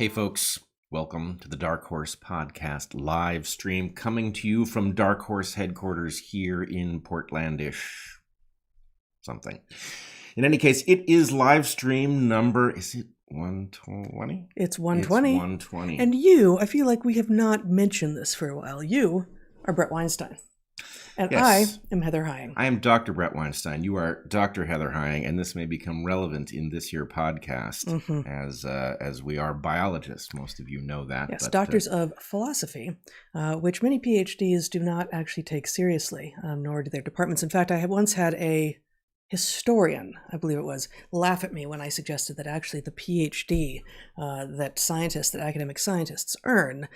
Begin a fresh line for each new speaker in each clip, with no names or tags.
Hey folks, welcome to the DarkHorse podcast live stream, coming to you from DarkHorse headquarters here in Portlandish something. In any case, it is live stream number, is it 120?
It's 120.
It's 120.
And you, I feel like we have not mentioned this for a while. You are Bret Weinstein. And
Yes.
I am Heather Hying.
I am Dr. Bret Weinstein. You are Dr. Heather Hying, and this may become relevant in this here podcast as we are biologists. Most of you know that.
Yes,
but,
doctors of philosophy, which many PhDs do not actually take seriously, nor do their departments. In fact, I once had a historian, I believe it was, laugh at me when I suggested that actually the PhD that academic scientists earn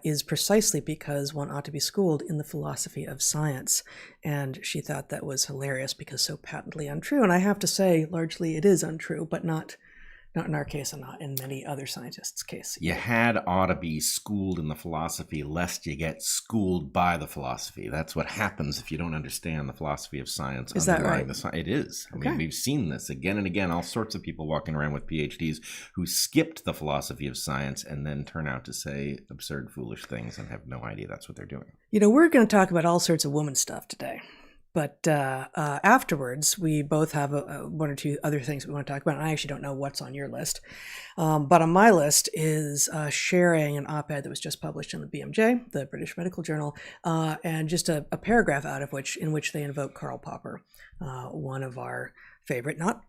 is precisely because one ought to be schooled in the philosophy of science. And she thought that was hilarious because so patently untrue. And I have to say, largely it is untrue, but not in our case and not in many other scientists' case.
You ought to be schooled in the philosophy lest you get schooled by the philosophy. That's what happens if you don't understand the philosophy of science.
Is that right?
It is. I
Okay.
mean, we've seen this again and again. All sorts of people walking around with PhDs who skipped the philosophy of science and then turn out to say absurd, foolish things and have no idea that's what they're doing.
You know, we're going to talk about all sorts of woman stuff today. But afterwards, we both have one or two other things we want to talk about. And I actually don't know what's on your list. But on my list is sharing an op-ed that was just published in the BMJ, the British Medical Journal, and just a paragraph out of in which they invoke Karl Popper, one of our favorite, not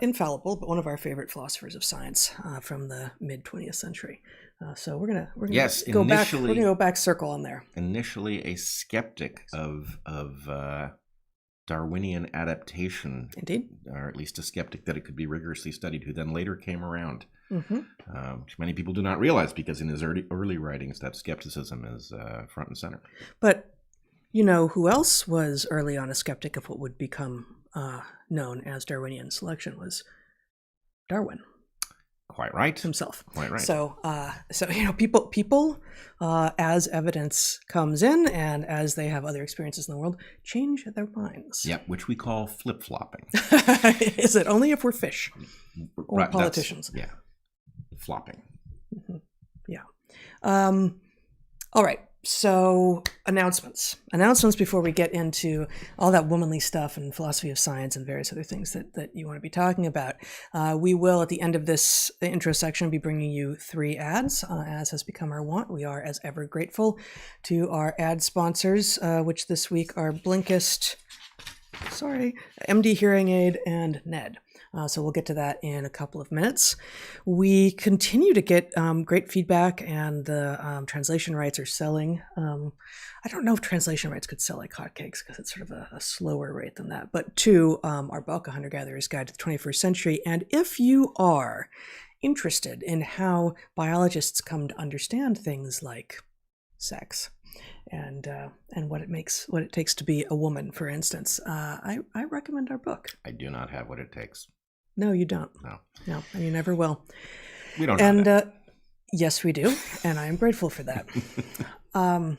infallible, but one of our favorite philosophers of science from the mid 20th century. So we're gonna go back. We're gonna go back circle on there.
Initially, a skeptic of Darwinian adaptation,
Indeed,
or at least a skeptic that it could be rigorously studied, who then later came around. Which many people do not realize because in his early writings, that skepticism is front and center.
But you know who else was early on a skeptic of what would become known as Darwinian selection was Darwin.
Quite right.
Himself.
Quite right.
So you know, people, as evidence comes in and as they have other experiences in the world, change their minds.
Yep, which we call flip-flopping.
Is it only if we're fish or
Right,
politicians?
Yeah, flopping.
Yeah. All right. So announcements before we get into all that womanly stuff and philosophy of science and various other things that you want to be talking about. We will, at the end of this intro section, be bringing you 3 ads, as has become our wont. We are, as ever, grateful to our ad sponsors, which this week are Blinkist, MD Hearing Aid, and Ned. So we'll get to that in a couple of minutes. We continue to get great feedback, and the translation rights are selling. I don't know if translation rights could sell like hotcakes because it's sort of a slower rate than that. But to our Balka Hunter-Gatherer's Guide to the 21st Century. And if you are interested in how biologists come to understand things like sex, and what it takes to be a woman, for instance, I recommend our book.
I do not have what it takes.
No, you don't. No, and you never will.
We don't know that.
Yes, we do, and I am grateful for that. I'm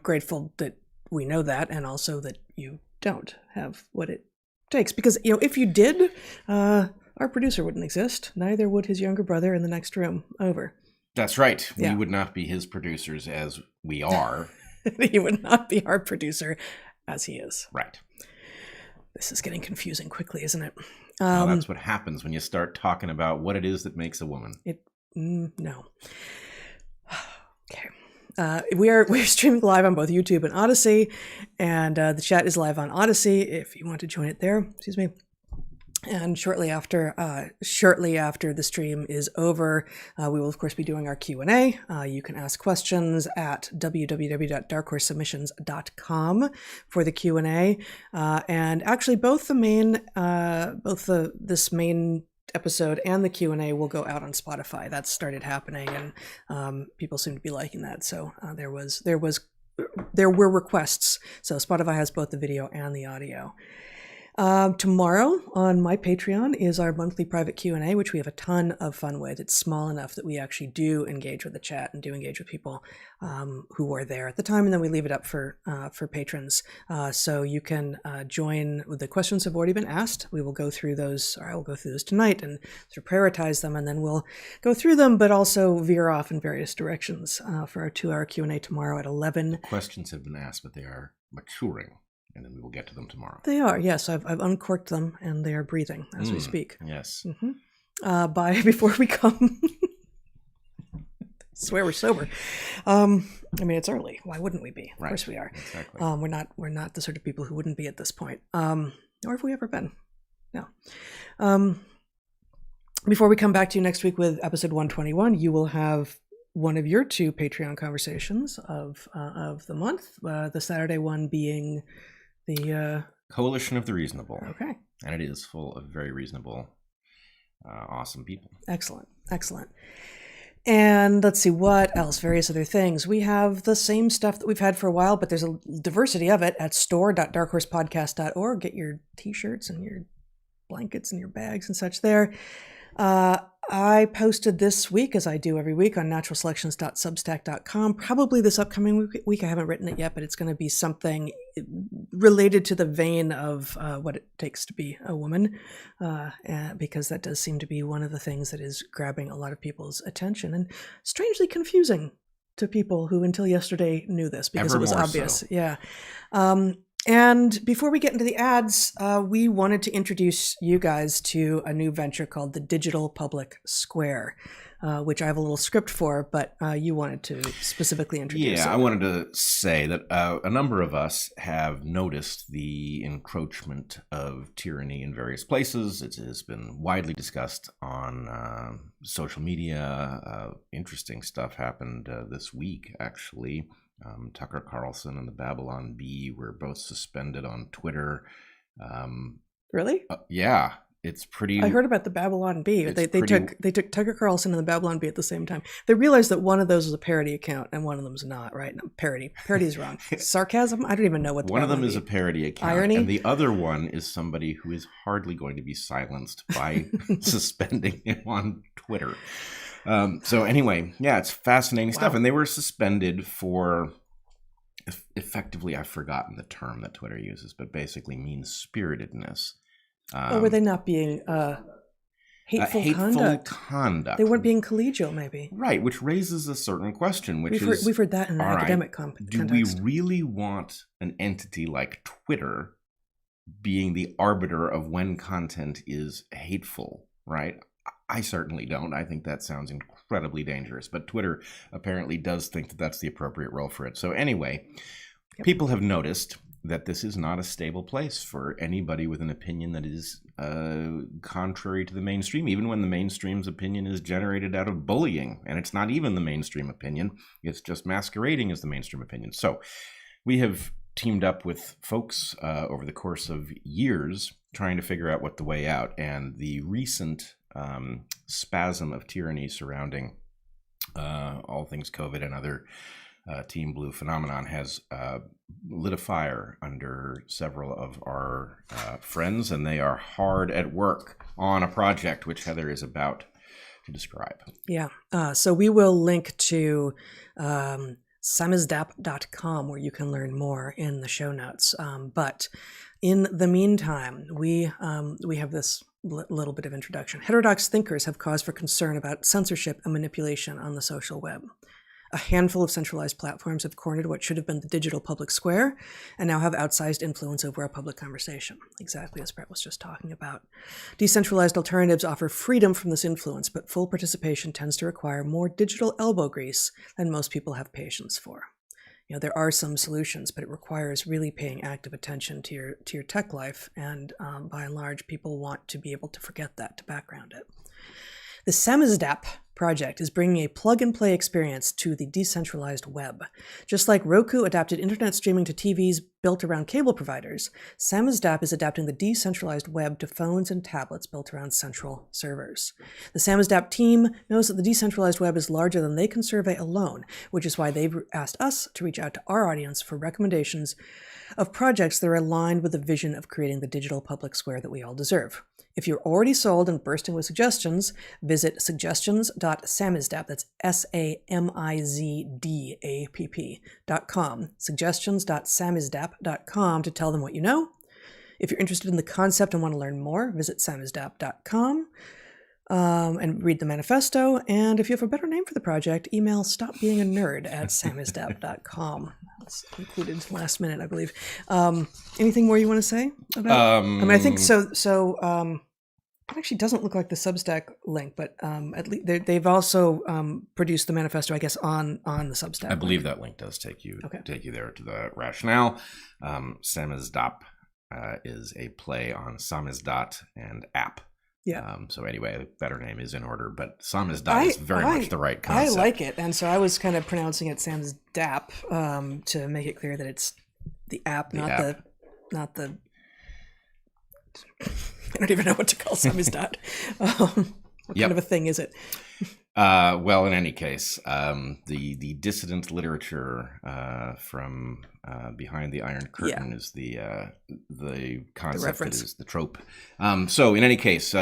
grateful that we know that, and also that you don't have what it takes. Because, you know, if you did, our producer wouldn't exist. Neither would his younger brother in the next room over.
That's right.
Yeah.
We would not be his producers as we are.
He would not be our producer as he is.
Right.
This is getting confusing quickly, isn't it?
Well, that's what happens when you start talking about what it is that makes a woman.
No. Okay. We're streaming live on both YouTube and Odyssey, and the chat is live on Odyssey if you want to join it there. Excuse me. And shortly after the stream is over, we will of course be doing our Q&A. You can ask questions at www.darkhorsesubmissions.com for the Q&A. And actually, both this main episode and the Q&A will go out on Spotify. That's started happening, and people seem to be liking that. So there were requests. So Spotify has both the video and the audio. Tomorrow on my Patreon is our monthly private Q&A, which we have a ton of fun with. It's small enough that we actually do engage with the chat and do engage with people who are there at the time, and then we leave it up for patrons. So you can join. The questions have already been asked. We will go through those, or I will go through those tonight and sort of prioritize them, and then we'll go through them, but also veer off in various directions for our 2-hour Q&A tomorrow at 11.
Questions have been asked, but they are maturing. And then we will get to them tomorrow.
They are, yes. I've uncorked them, and they are breathing as we speak.
Yes.
Before we come, I swear we're sober. I mean, it's early. Why wouldn't we be? Of course we are.
Exactly.
We're not the sort of people who wouldn't be at this point. Or have we ever been? No. Before we come back to you next week with episode 121, you will have one of your 2 Patreon conversations of the month. The Saturday one being the
Coalition of the Reasonable.
Okay.
And it is full of very reasonable, awesome people.
Excellent. And let's see, what else? Various other things. We have the same stuff that we've had for a while, but there's a diversity of it at store.darkhorsepodcast.org. Get your t-shirts and your blankets and your bags and such there. I posted this week, as I do every week, on naturalselections.substack.com. Probably this upcoming week. I haven't written it yet, but it's going to be something related to the vein of what it takes to be a woman, because that does seem to be one of the things that is grabbing a lot of people's attention and strangely confusing to people who until yesterday knew this because
Ever
it was
more
obvious.
so.
Yeah. And before we get into the ads, we wanted to introduce you guys to a new venture called the Digital Public Square, which I have a little script for, but you wanted to specifically introduce it.
I wanted to say that a number of us have noticed the encroachment of tyranny in various places. It has been widely discussed on social media. Interesting stuff happened this week, actually. Tucker Carlson and the Babylon Bee were both suspended on Twitter.
Really?
Yeah, it's pretty.
I heard about the Babylon Bee. They took Tucker Carlson and the Babylon Bee at the same time. They realized that one of those is a parody account and one of them is not. Right? No, parody is wrong. Sarcasm. I don't even know what.
One of them is a parody account,
irony,
and the other one is somebody who is hardly going to be silenced by suspending him on Twitter. So anyway, yeah, it's fascinating stuff. And they were suspended for, effectively, I've forgotten the term that Twitter uses, but basically mean-spiritedness.
Were they not being hateful conduct? They weren't being collegial, maybe.
Right, which raises a certain question, which is...
We've heard that in an academic context.
Do we really want an entity like Twitter being the arbiter of when content is hateful, right? I certainly don't. I think that sounds incredibly dangerous. But Twitter apparently does think that that's the appropriate role for it. So anyway, people have noticed that this is not a stable place for anybody with an opinion that is contrary to the mainstream, even when the mainstream's opinion is generated out of bullying. And it's not even the mainstream opinion. It's just masquerading as the mainstream opinion. So we have teamed up with folks over the course of years trying to figure out what the way out. And the recent spasm of tyranny surrounding all things COVID and other Team Blue phenomenon has lit a fire under several of our friends, and they are hard at work on a project which Heather is about to describe. Yeah.
So we will link to samizdapp.com where you can learn more in the show notes. But in the meantime, we have this little bit of introduction. Heterodox thinkers have cause for concern about censorship and manipulation on the social web. A handful of centralized platforms have cornered what should have been the digital public square and now have outsized influence over our public conversation, exactly as Bret was just talking about. Decentralized alternatives offer freedom from this influence, but full participation tends to require more digital elbow grease than most people have patience for. There are some solutions, but it requires really paying active attention to your tech life, and by and large, people want to be able to forget that, to background it. The Samizdapp project is bringing a plug-and-play experience to the decentralized web. Just like Roku adapted internet streaming to TVs built around cable providers, SamizDApp is adapting the decentralized web to phones and tablets built around central servers. The SamizDApp team knows that the decentralized web is larger than they can survey alone, which is why they've asked us to reach out to our audience for recommendations of projects that are aligned with the vision of creating the digital public square that we all deserve. If you're already sold and bursting with suggestions, visit suggestions.samizdapp, that's SAMIZDAPP.com, suggestions.samizdapp.com to tell them what you know. If you're interested in the concept and want to learn more, visit samizdapp.com and read the manifesto. And if you have a better name for the project, email stopbeingana@samizdapp.com. That's included last minute, I believe. Anything more you want to say about? I mean, I think so. It actually doesn't look like the Substack link, but at least they've also produced the manifesto, I guess, on the Substack.
I believe that link does take you there to the rationale. Samizdapp is a play on samizdat and app.
Yeah.
So anyway, the better name is in order, but samizdat is very much the right concept.
I like it, and so I was kind of pronouncing it SamizDApp to make it clear that it's the app, not the. I don't even know what to call samizdat. What kind of a thing is it?
Well, in any case, the dissident literature from behind the Iron Curtain is the concept, that is the trope. So in any case,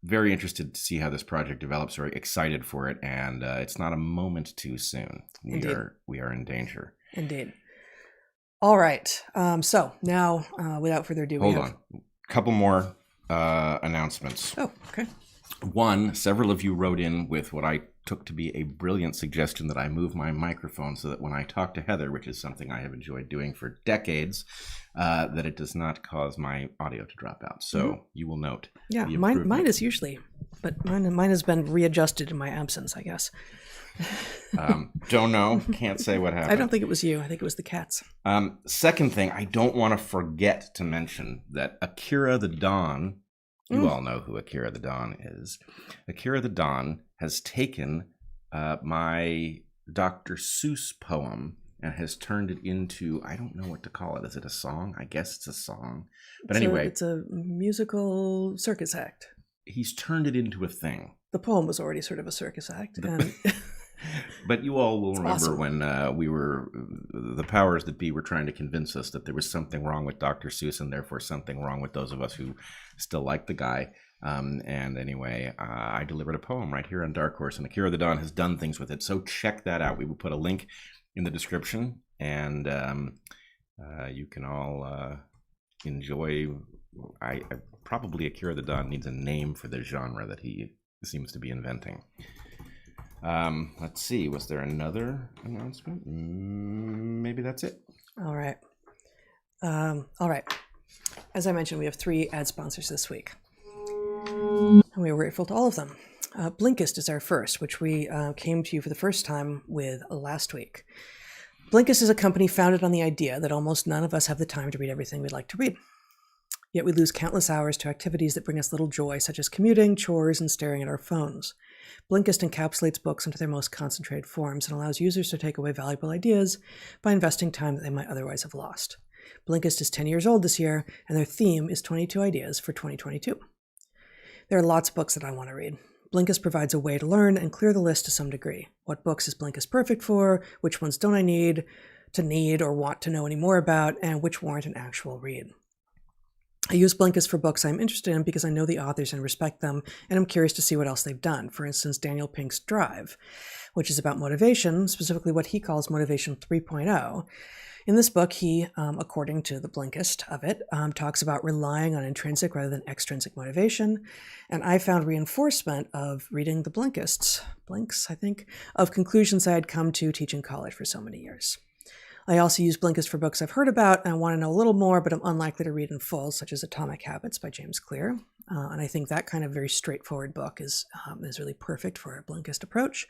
very interested to see how this project develops. Very excited for it, and it's not a moment too soon. We are in danger.
Indeed. All right. So now, without further ado,
hold on. A couple more announcements.
Oh, okay.
One, several of you wrote in with what I took to be a brilliant suggestion that I move my microphone so that when I talk to Heather, which is something I have enjoyed doing for decades, that it does not cause my audio to drop out. So you will note.
Yeah, mine is usually, but mine has been readjusted in my absence, I guess.
Don't know. Can't say what happened.
I don't think it was you. I think it was the cats.
Second thing, I don't want to forget to mention that Akira the Don, you all know who Akira the Don is. Akira the Don has taken my Dr. Seuss poem and has turned it into, I don't know what to call it. Is it a song? I guess it's a song. But anyway.
It's a musical circus act.
He's turned it into a thing.
The poem was already sort of a circus act.
But you all will remember
awesome.
when the powers that be were trying to convince us that there was something wrong with Dr. Seuss and therefore something wrong with those of us who still like the guy. And anyway, I delivered a poem right here on DarkHorse, and Akira the Don has done things with it. So check that out. We will put a link in the description, and you can all enjoy. Probably Akira the Don needs a name for the genre that he seems to be inventing. Let's see. Was there another announcement? Maybe that's it.
All right. As I mentioned, we have 3 ad sponsors this week, and we are grateful to all of them. Blinkist is our first, which we came to you for the first time with last week. Blinkist is a company founded on the idea that almost none of us have the time to read everything we'd like to read. Yet we lose countless hours to activities that bring us little joy, such as commuting, chores, and staring at our phones. Blinkist encapsulates books into their most concentrated forms and allows users to take away valuable ideas by investing time that they might otherwise have lost. Blinkist is 10 years old this year, and their theme is 22 ideas for 2022. There are lots of books that I want to read. Blinkist provides a way to learn and clear the list to some degree. What books is Blinkist perfect for? Which ones don't I need or want to know any more about? And which warrant an actual read? I use Blinkist for books I'm interested in because I know the authors and respect them, and I'm curious to see what else they've done. For instance, Daniel Pink's Drive, which is about motivation, specifically what he calls Motivation 3.0. In this book, he, according to the Blinkist of it, talks about relying on intrinsic rather than extrinsic motivation. And I found reinforcement of reading the Blinkists, Blinks, I think, of conclusions I had come to teaching college for so many years. I also use Blinkist for books I've heard about and I want to know a little more, but I'm unlikely to read in full, such as Atomic Habits by James Clear. And I think that kind of very straightforward book is really perfect for a Blinkist approach.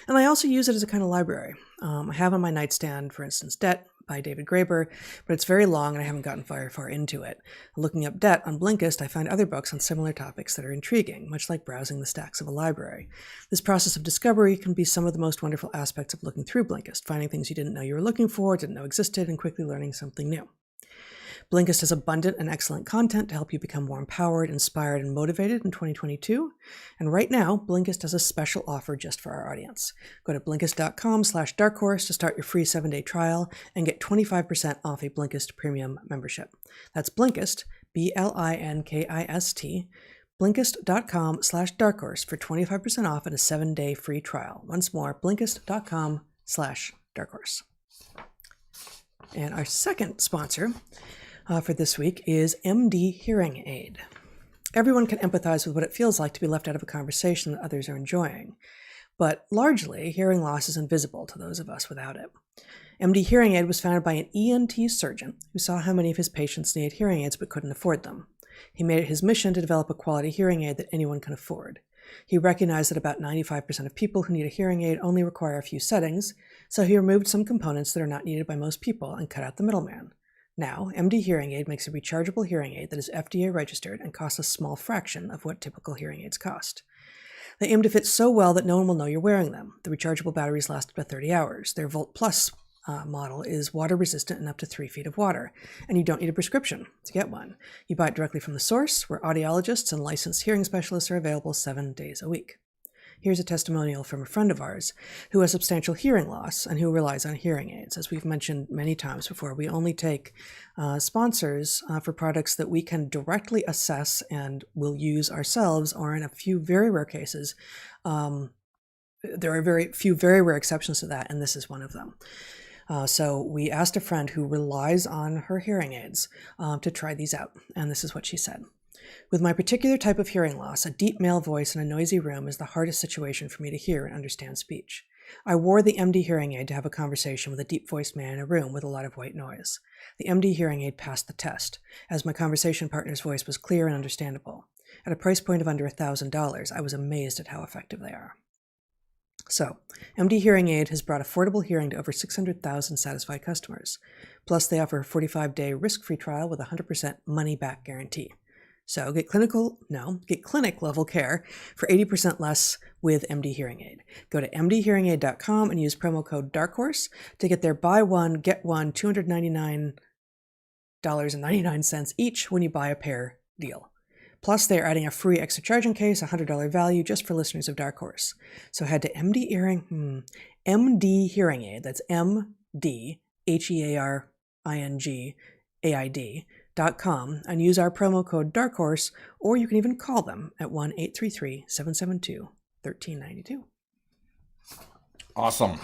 And I also use it as a kind of library. I have on my nightstand, for instance, Debt by David Graeber, but it's very long and I haven't gotten very far into it. Looking up debt on Blinkist, I find other books on similar topics that are intriguing, much like browsing the stacks of a library. This process of discovery can be some of the most wonderful aspects of looking through Blinkist, finding things you didn't know you were looking for, didn't know existed, and quickly learning something new. Blinkist has abundant and excellent content to help you become more empowered, inspired, and motivated in 2022. And right now, Blinkist has a special offer just for our audience. Go to Blinkist.com/darkhorse to start your free 7-day trial and get 25% off a Blinkist premium membership. That's Blinkist, Blinkist, Blinkist.com/darkhorse for 25% off and a 7-day free trial. Once more, Blinkist.com/darkhorse. And our second sponsor for this week is MD Hearing Aid. Everyone can empathize with what it feels like to be left out of a conversation that others are enjoying, but largely, hearing loss is invisible to those of us without it. MD Hearing Aid was founded by an ENT surgeon who saw how many of his patients needed hearing aids but couldn't afford them. He made it his mission to develop a quality hearing aid that anyone can afford. He recognized that about 95% of people who need a hearing aid only require a few settings, so he removed some components that are not needed by most people and cut out the middleman. Now, MD Hearing Aid makes a rechargeable hearing aid that is FDA registered and costs a small fraction of what typical hearing aids cost. They aim to fit so well that no one will know you're wearing them. The rechargeable batteries last up to 30 hours. Their Volt Plus model is water resistant in up to 3 feet of water, and you don't need a prescription to get one. You buy it directly from the source, where audiologists and licensed hearing specialists are available 7 days a week. Here's a testimonial from a friend of ours who has substantial hearing loss and who relies on hearing aids. As we've mentioned many times before, we only take sponsors for products that we can directly assess and will use ourselves, or in a few very rare cases, there are very few very rare exceptions to that, and this is one of them. So we asked a friend who relies on her hearing aids to try these out, and this is what she said. With my particular type of hearing loss, a deep male voice in a noisy room is the hardest situation for me to hear and understand speech. I wore the MD hearing aid to have a conversation with a deep-voiced man in a room with a lot of white noise. The MD hearing aid passed the test, as my conversation partner's voice was clear and understandable. At a price point of under $1,000, I was amazed at how effective they are. So, MD Hearing Aid has brought affordable hearing to over 600,000 satisfied customers. Plus, they offer a 45-day risk-free trial with a 100% money-back guarantee. So get clinic-level care for 80% less with MD Hearing Aid. Go to mdhearingaid.com and use promo code DARKHORSE to get their buy one, get one $299.99 each when you buy a pair deal. Plus, they are adding a free extra charging case, a $100 value just for listeners of Dark Horse. So head to MD Hearing Aid, that's MDHearingaid.com and use our promo code DARKHORSE, or you can even call them at 1-833-772-1392.
Awesome.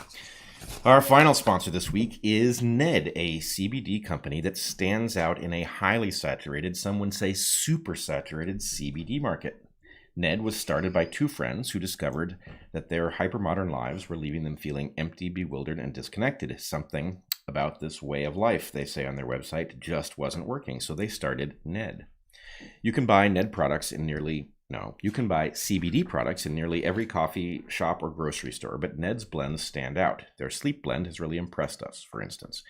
Our final sponsor this week is Ned, a CBD company that stands out in a highly saturated, some would say super saturated CBD market. Ned was started by two friends who discovered that their hypermodern lives were leaving them feeling empty, bewildered, and disconnected. Something about this way of life, they say on their website, just wasn't working, so they started Ned. You can buy CBD products in nearly every coffee shop or grocery store, but Ned's blends stand out. Their sleep blend has really impressed us, for instance.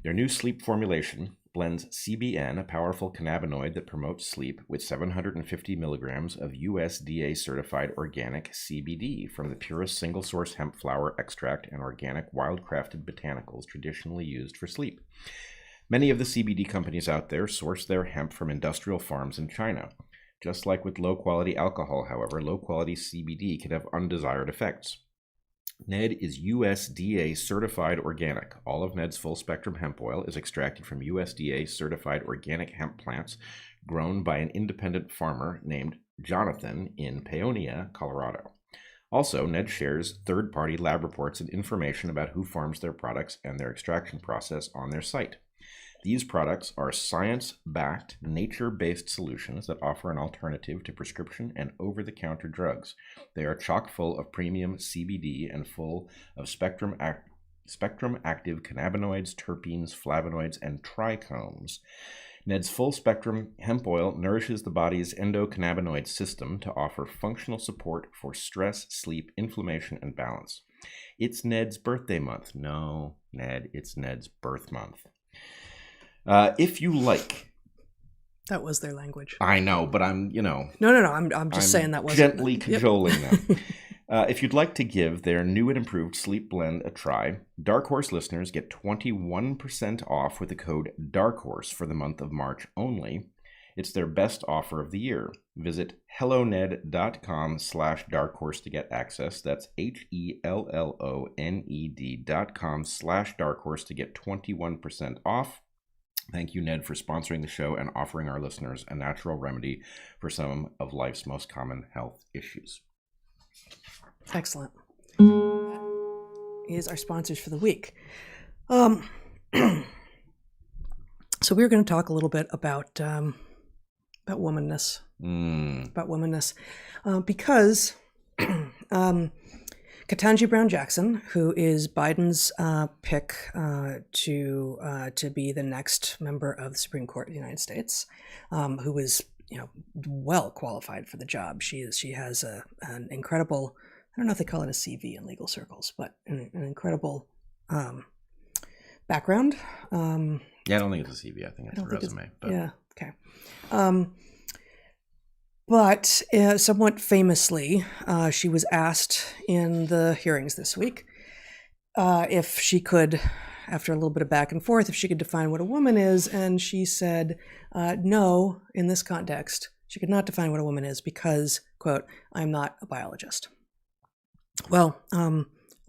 Their new sleep formulation blends CBN, a powerful cannabinoid that promotes sleep, with 750 milligrams of USDA-certified organic CBD from the purest single-source hemp flower extract and organic wild-crafted botanicals traditionally used for sleep. Many of the CBD companies out there source their hemp from industrial farms in China. Just like with low-quality alcohol, however, low-quality CBD can have undesired effects. Ned is USDA certified organic. All of Ned's full-spectrum hemp oil is extracted from USDA certified organic hemp plants grown by an independent farmer named Jonathan in Paonia, Colorado. Also, Ned shares third-party lab reports and information about who farms their products and their extraction process on their site. These products are science-backed, nature-based solutions that offer an alternative to prescription and over-the-counter drugs. They are chock full of premium CBD and full of spectrum-active cannabinoids, terpenes, flavonoids, and trichomes. Ned's full-spectrum hemp oil nourishes the body's endocannabinoid system to offer functional support for stress, sleep, inflammation, and balance. It's Ned's birthday month. No, Ned, it's Ned's birth month. If you like...
That was their language.
I know, but I'm,
No. I'm just saying that wasn't...
gently cajoling them. If you'd like to give their new and improved sleep blend a try, DarkHorse listeners get 21% off with the code DarkHorse for the month of March only. It's their best offer of the year. Visit helloned.com/darkhorse to get access. That's HELLONED.com/darkhorse to get 21% off. Thank you, Ned, for sponsoring the show and offering our listeners a natural remedy for some of life's most common health issues.
Excellent. Is our sponsors for the week. So we're going to talk a little bit about womanness. About womanness. Because Ketanji Brown Jackson, who is Biden's pick to be the next member of the Supreme Court of the United States, who is well qualified for the job. She has an incredible, I don't know if they call it a CV in legal circles, but an incredible background.
Yeah, I don't think it's a CV. I think it's a resume. But.
Yeah. Okay. But somewhat famously, she was asked in the hearings this week if she could, after a little bit of back and forth, if she could define what a woman is. And she said, no, in this context, she could not define what a woman is because, quote, I'm not a biologist. Well,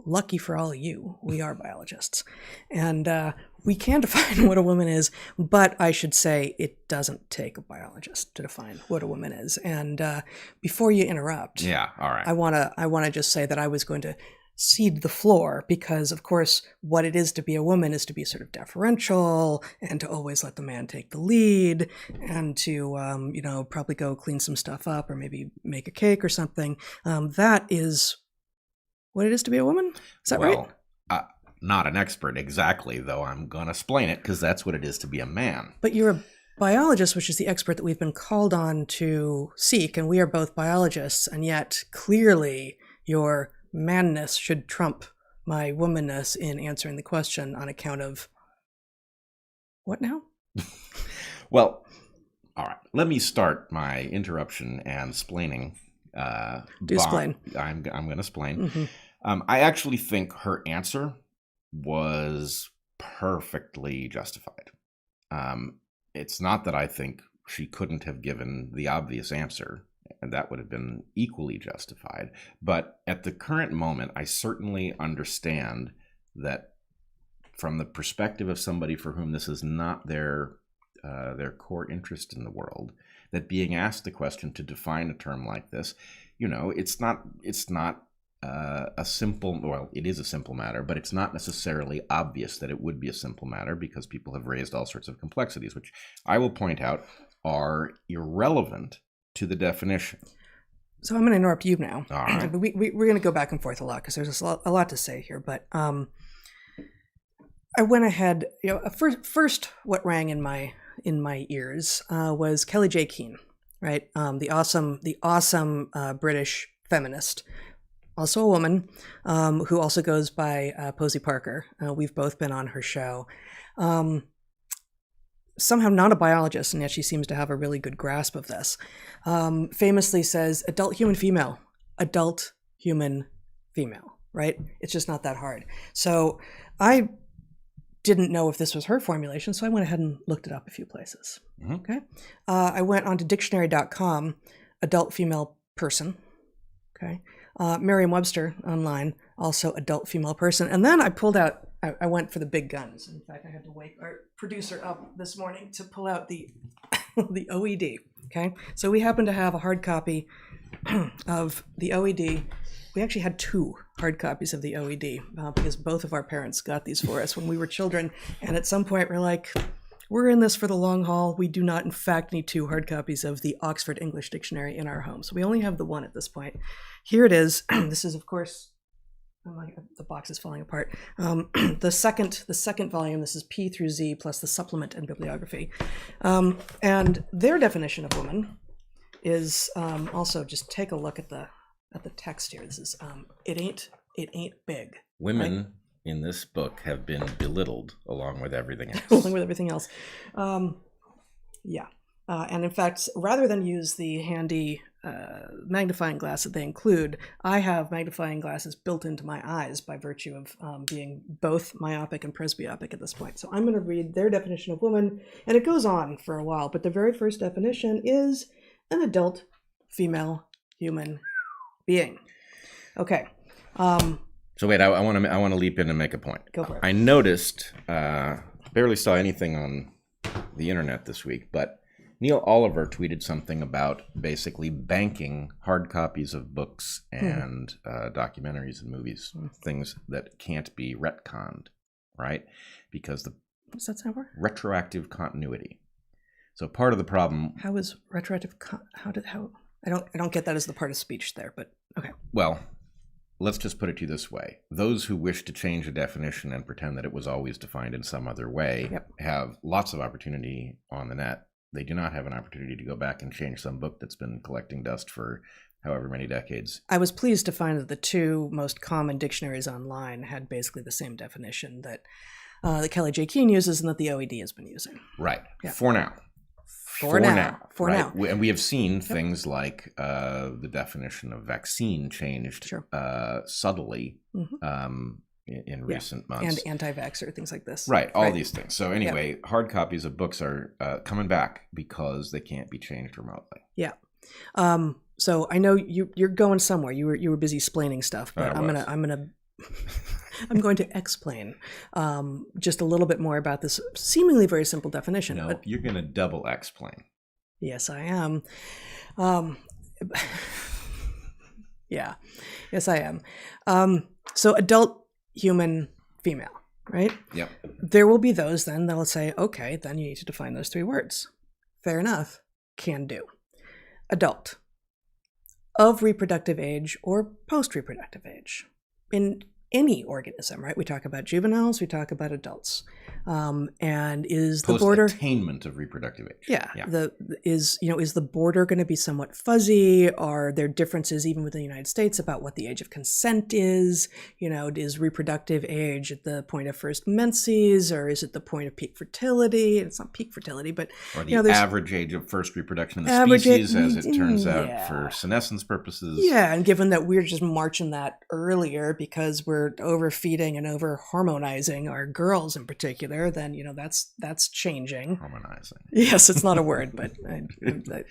lucky for all of you, we are biologists. And we can define what a woman is, but I should say it doesn't take a biologist to define what a woman is. And before you interrupt,
yeah, all right.
I wanna just say that I was going to cede the floor because, of course, what it is to be a woman is to be sort of deferential and to always let the man take the lead and to probably go clean some stuff up or maybe make a cake or something. That is what it is to be a woman. Is that right?
Not an expert exactly, though I'm going to explain it because that's what it is to be a man.
But you're a biologist, which is the expert that we've been called on to seek, and we are both biologists, and yet clearly your manness should trump my womanness in answering the question on account of what now?
Well, all right. Let me start my interruption and splaining.
Do explain.
I'm going to explain.
Mm-hmm.
I actually think her answer was perfectly justified. It's not that I think she couldn't have given the obvious answer, and that would have been equally justified. But at the current moment, I certainly understand that from the perspective of somebody for whom this is not their core interest in the world, that being asked the question to define a term like this, it's not a simple, well, it is a simple matter, but it's not necessarily obvious that it would be a simple matter because people have raised all sorts of complexities, which I will point out are irrelevant to the definition.
So I'm going to interrupt you now.
All right.
We're going to go back and forth a lot because there's a lot to say here. But I went ahead. First, what rang in my ears was Kelly J. Keane, right? The awesome British feminist. Also a woman who also goes by Posey Parker. We've both been on her show. Somehow not a biologist, and yet she seems to have a really good grasp of this. Famously says, adult human female, right? It's just not that hard. So I didn't know if this was her formulation, so I went ahead and looked it up a few places. Mm-hmm. Okay. I went onto dictionary.com, adult female person. Okay. Merriam-Webster online, also adult female person. And then I pulled out, I went for the big guns. In fact, I had to wake our producer up this morning to pull out the OED. Okay. So we happen to have a hard copy of the OED. We actually had 2 hard copies of the OED because both of our parents got these for us when we were children. And at some point we're like, we're in this for the long haul. We do not, in fact, need 2 hard copies of the Oxford English Dictionary in our home. So we only have the one at this point. Here it is. This is, of course, the box is falling apart. The second volume. This is P through Z plus the supplement and bibliography. And their definition of woman is also just take a look at the text here. This is it it ain't big.
Women
right?
in this book have been belittled along with everything else.
Along with everything else. Yeah. And in fact, rather than use the handy magnifying glass that they include, I have magnifying glasses built into my eyes by virtue of being both myopic and presbyopic at this point. So I'm going to read their definition of woman, and it goes on for a while, but the very first definition is an adult female human being. Okay.
So wait, I want to leap in and make a point.
Go for it.
I noticed, barely saw anything on the internet this week, but Neil Oliver tweeted something about basically banking hard copies of books and documentaries and movies, things that can't be retconned, right? Because the
Does that sound right?
retroactive continuity. So part of the problem.
How is retroactive? I don't get that as the part of speech there, but okay.
Well, let's just put it to you this way. Those who wish to change a definition and pretend that it was always defined in some other way have lots of opportunity on the net. They do not have an opportunity to go back and change some book that's been collecting dust for however many decades.
I was pleased to find that the two most common dictionaries online had basically the same definition that Kelly J. Keene uses and that the OED has been using.
Right.
Yeah.
For now.
For now.
And we have seen things like the definition of vaccine changed subtly in recent months.
And anti-vaxxer, things like this.
Right, all these things. So anyway, hard copies of books are coming back because they can't be changed remotely.
Yeah. So I know you're going somewhere. You were busy explaining stuff, but I'm going to explain just a little bit more about this seemingly very simple definition.
No,
but
you're going to double explain.
Yes, I am. Yeah, yes, I am. So adult human female, right?
Yep.
There will be those then that will say, okay, then you need to define those three words. Fair enough. Can do. Adult. Of reproductive age or post-reproductive age. In any organism, right? We talk about juveniles, we talk about adults. And is the border
post-attainment of reproductive age?
Yeah. Is the border going to be somewhat fuzzy? Are there differences even within the United States about what the age of consent is? Is reproductive age at the point of first menses, or is it the point of peak fertility? It's not peak fertility, but
or the average age of first reproduction in the species, as it turns out, for senescence purposes.
Yeah, and given that we're just marching that earlier because we're overfeeding and over hormonizing our girls in particular, then that's changing.
Harmonizing.
Yes, it's not a word, but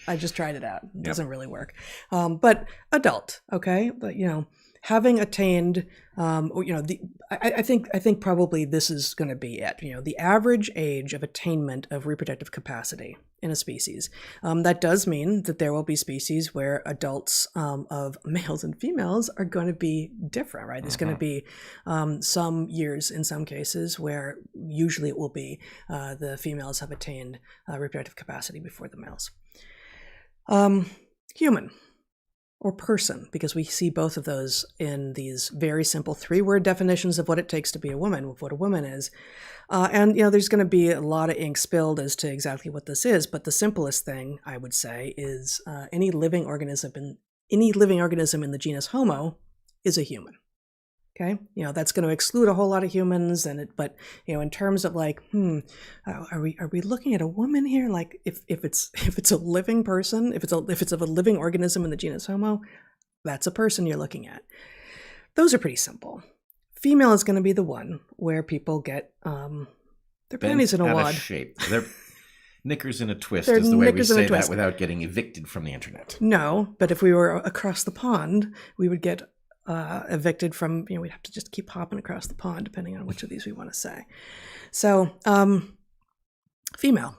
I just tried it out. It doesn't really work. But adult, okay, but having attained, I think probably this is going to be it. The average age of attainment of reproductive capacity in a species. That does mean that there will be species where adults of males and females are going to be different, right? There's going to be some years in some cases where usually it will be the females have attained reproductive capacity before the males. Human. Or person, because we see both of those in these very simple 3-word definitions of what it takes to be a woman, of what a woman is. And there's going to be a lot of ink spilled as to exactly what this is, but the simplest thing I would say is any living organism in the genus Homo is a human. Okay, that's going to exclude a whole lot of humans, but in terms of like, are we looking at a woman here? Like, if it's a living person, if it's of a living organism in the genus Homo, that's a person you're looking at. Those are pretty simple. Female is going to be the one where people get their panties in a wad.
Shape. Their knickers in a twist is the way we say that without getting evicted from the internet.
No, but if we were across the pond, we would get evicted from, we'd have to just keep hopping across the pond depending on which of these we want to say. So, female,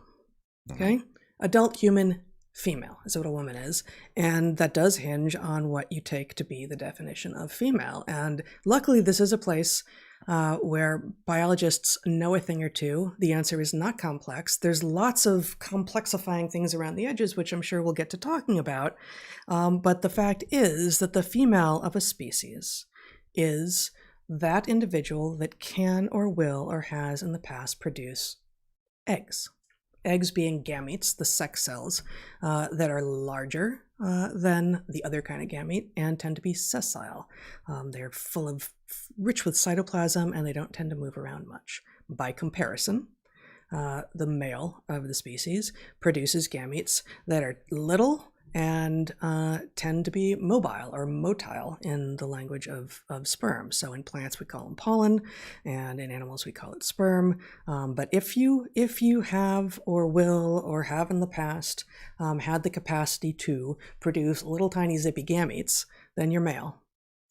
okay? Adult human female is what a woman is. And that does hinge on what you take to be the definition of female. And luckily, this is a place where biologists know a thing or two. The answer is not complex. There's lots of complexifying things around the edges, which I'm sure we'll get to talking about. But the fact is that the female of a species is that individual that can or will or has in the past produce eggs. Eggs being gametes, the sex cells, that are larger, than the other kind of gamete and tend to be sessile. They're rich with cytoplasm, and they don't tend to move around much. By comparison, the male of the species produces gametes that are little and tend to be mobile or motile in the language of sperm. So in plants we call them pollen, and in animals we call it sperm. But if you have or will or have in the past had the capacity to produce little tiny zippy gametes, then you're male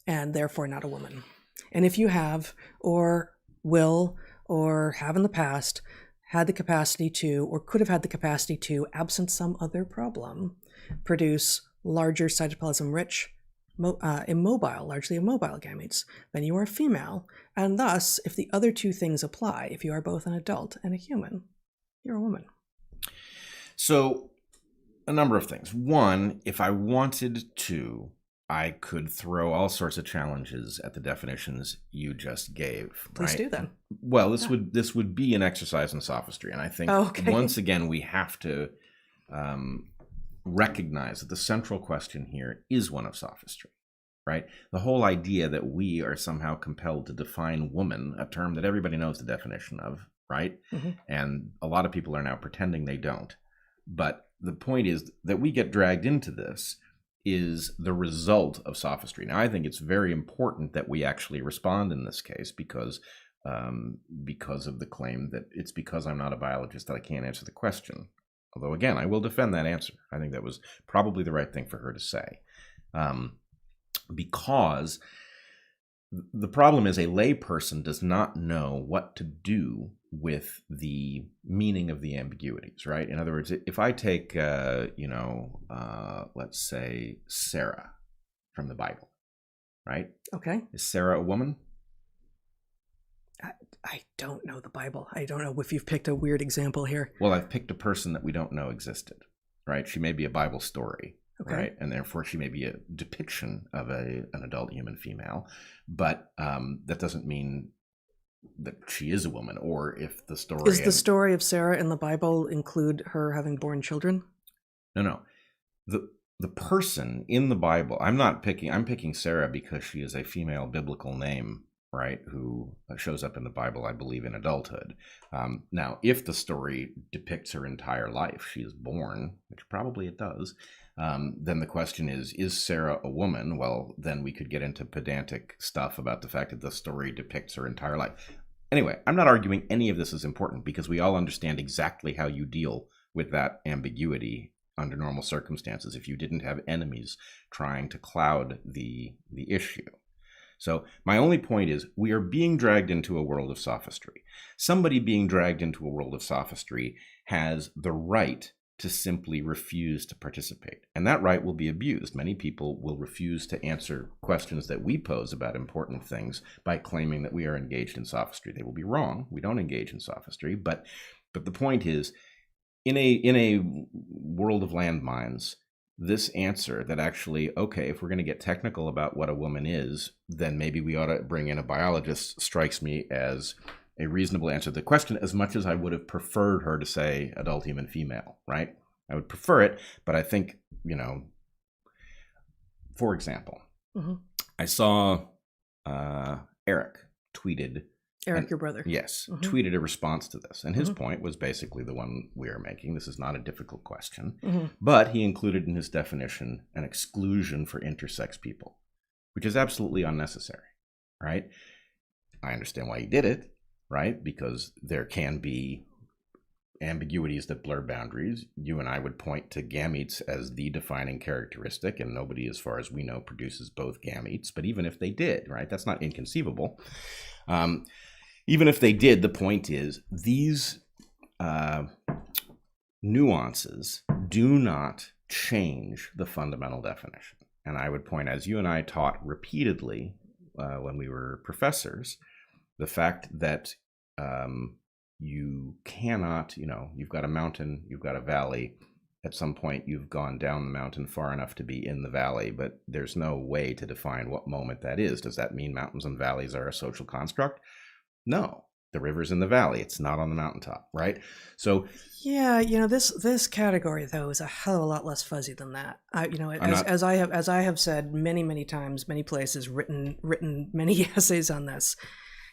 and therefore not a woman. And if you have or will or have in the past had the capacity to, or could have had the capacity to, absent some other problem, produce larger cytoplasm-rich, largely immobile gametes, then you are a female. And thus, if the other two things apply, if you are both an adult and a human, you're a woman.
So, a number of things. One, if I wanted to, I could throw all sorts of challenges at the definitions you just gave.
Please do then.
Well, this would be an exercise in sophistry, and I think once again we have to recognize that the central question here is one of sophistry, right? The whole idea that we are somehow compelled to define woman, a term that everybody knows the definition of, right? Mm-hmm. And a lot of people are now pretending they don't. But the point is that we get dragged into this is the result of sophistry. Now, I think it's very important that we actually respond in this case because of the claim that it's because I'm not a biologist that I can't answer the question. Although, again, I will defend that answer. I think that was probably the right thing for her to say. Because the problem is a layperson does not know what to do with the meaning of the ambiguities, right? In other words, if I take, let's say Sarah from the Bible, right?
Okay.
Is Sarah a woman?
I don't know the Bible. I don't know if you've picked a weird example here.
Well, I've picked a person that we don't know existed, right? She may be a Bible story,
okay,
right? And therefore she may be a depiction of an adult human female, but that doesn't mean that she is a woman. Or if the story
is the story of Sarah in the Bible include her having born children?
No. The person in the Bible, I'm picking Sarah because she is a female biblical name, right, who shows up in the Bible, I believe, in adulthood. Now, if the story depicts her entire life, she is born, which probably it does, then the question is Sarah a woman? Well, then we could get into pedantic stuff about the fact that the story depicts her entire life. Anyway, I'm not arguing any of this is important because we all understand exactly how you deal with that ambiguity under normal circumstances if you didn't have enemies trying to cloud the issue. So my only point is we are being dragged into a world of sophistry. Somebody being dragged into a world of sophistry has the right to simply refuse to participate. And that right will be abused. Many people will refuse to answer questions that we pose about important things by claiming that we are engaged in sophistry. They will be wrong. We don't engage in sophistry. But the point is, in a world of landmines, this answer that actually, okay, if we're going to get technical about what a woman is, then maybe we ought to bring in a biologist, strikes me as a reasonable answer to the question, as much as I would have preferred her to say adult human female, right? I would prefer it, but I think, for example, mm-hmm. I saw Eric tweeted.
Eric, your brother.
Yes, mm-hmm. tweeted a response to this. And his mm-hmm. point was basically the one we are making. This is not a difficult question. Mm-hmm. But he included in his definition an exclusion for intersex people, which is absolutely unnecessary, right? I understand why he did it, right? Because there can be ambiguities that blur boundaries. You and I would point to gametes as the defining characteristic, and nobody, as far as we know, produces both gametes. But even if they did, right, that's not inconceivable. Even if they did, the point is these nuances do not change the fundamental definition. And I would point, as you and I taught repeatedly when we were professors, the fact that you cannot, you've got a mountain, you've got a valley. At some point, you've gone down the mountain far enough to be in the valley, but there's no way to define what moment that is. Does that mean mountains and valleys are a social construct? No, The river's in the valley. It's not on the mountaintop, right? So
yeah, this category though is a hell of a lot less fuzzy than that. As I have said many times, many places, written many essays on this.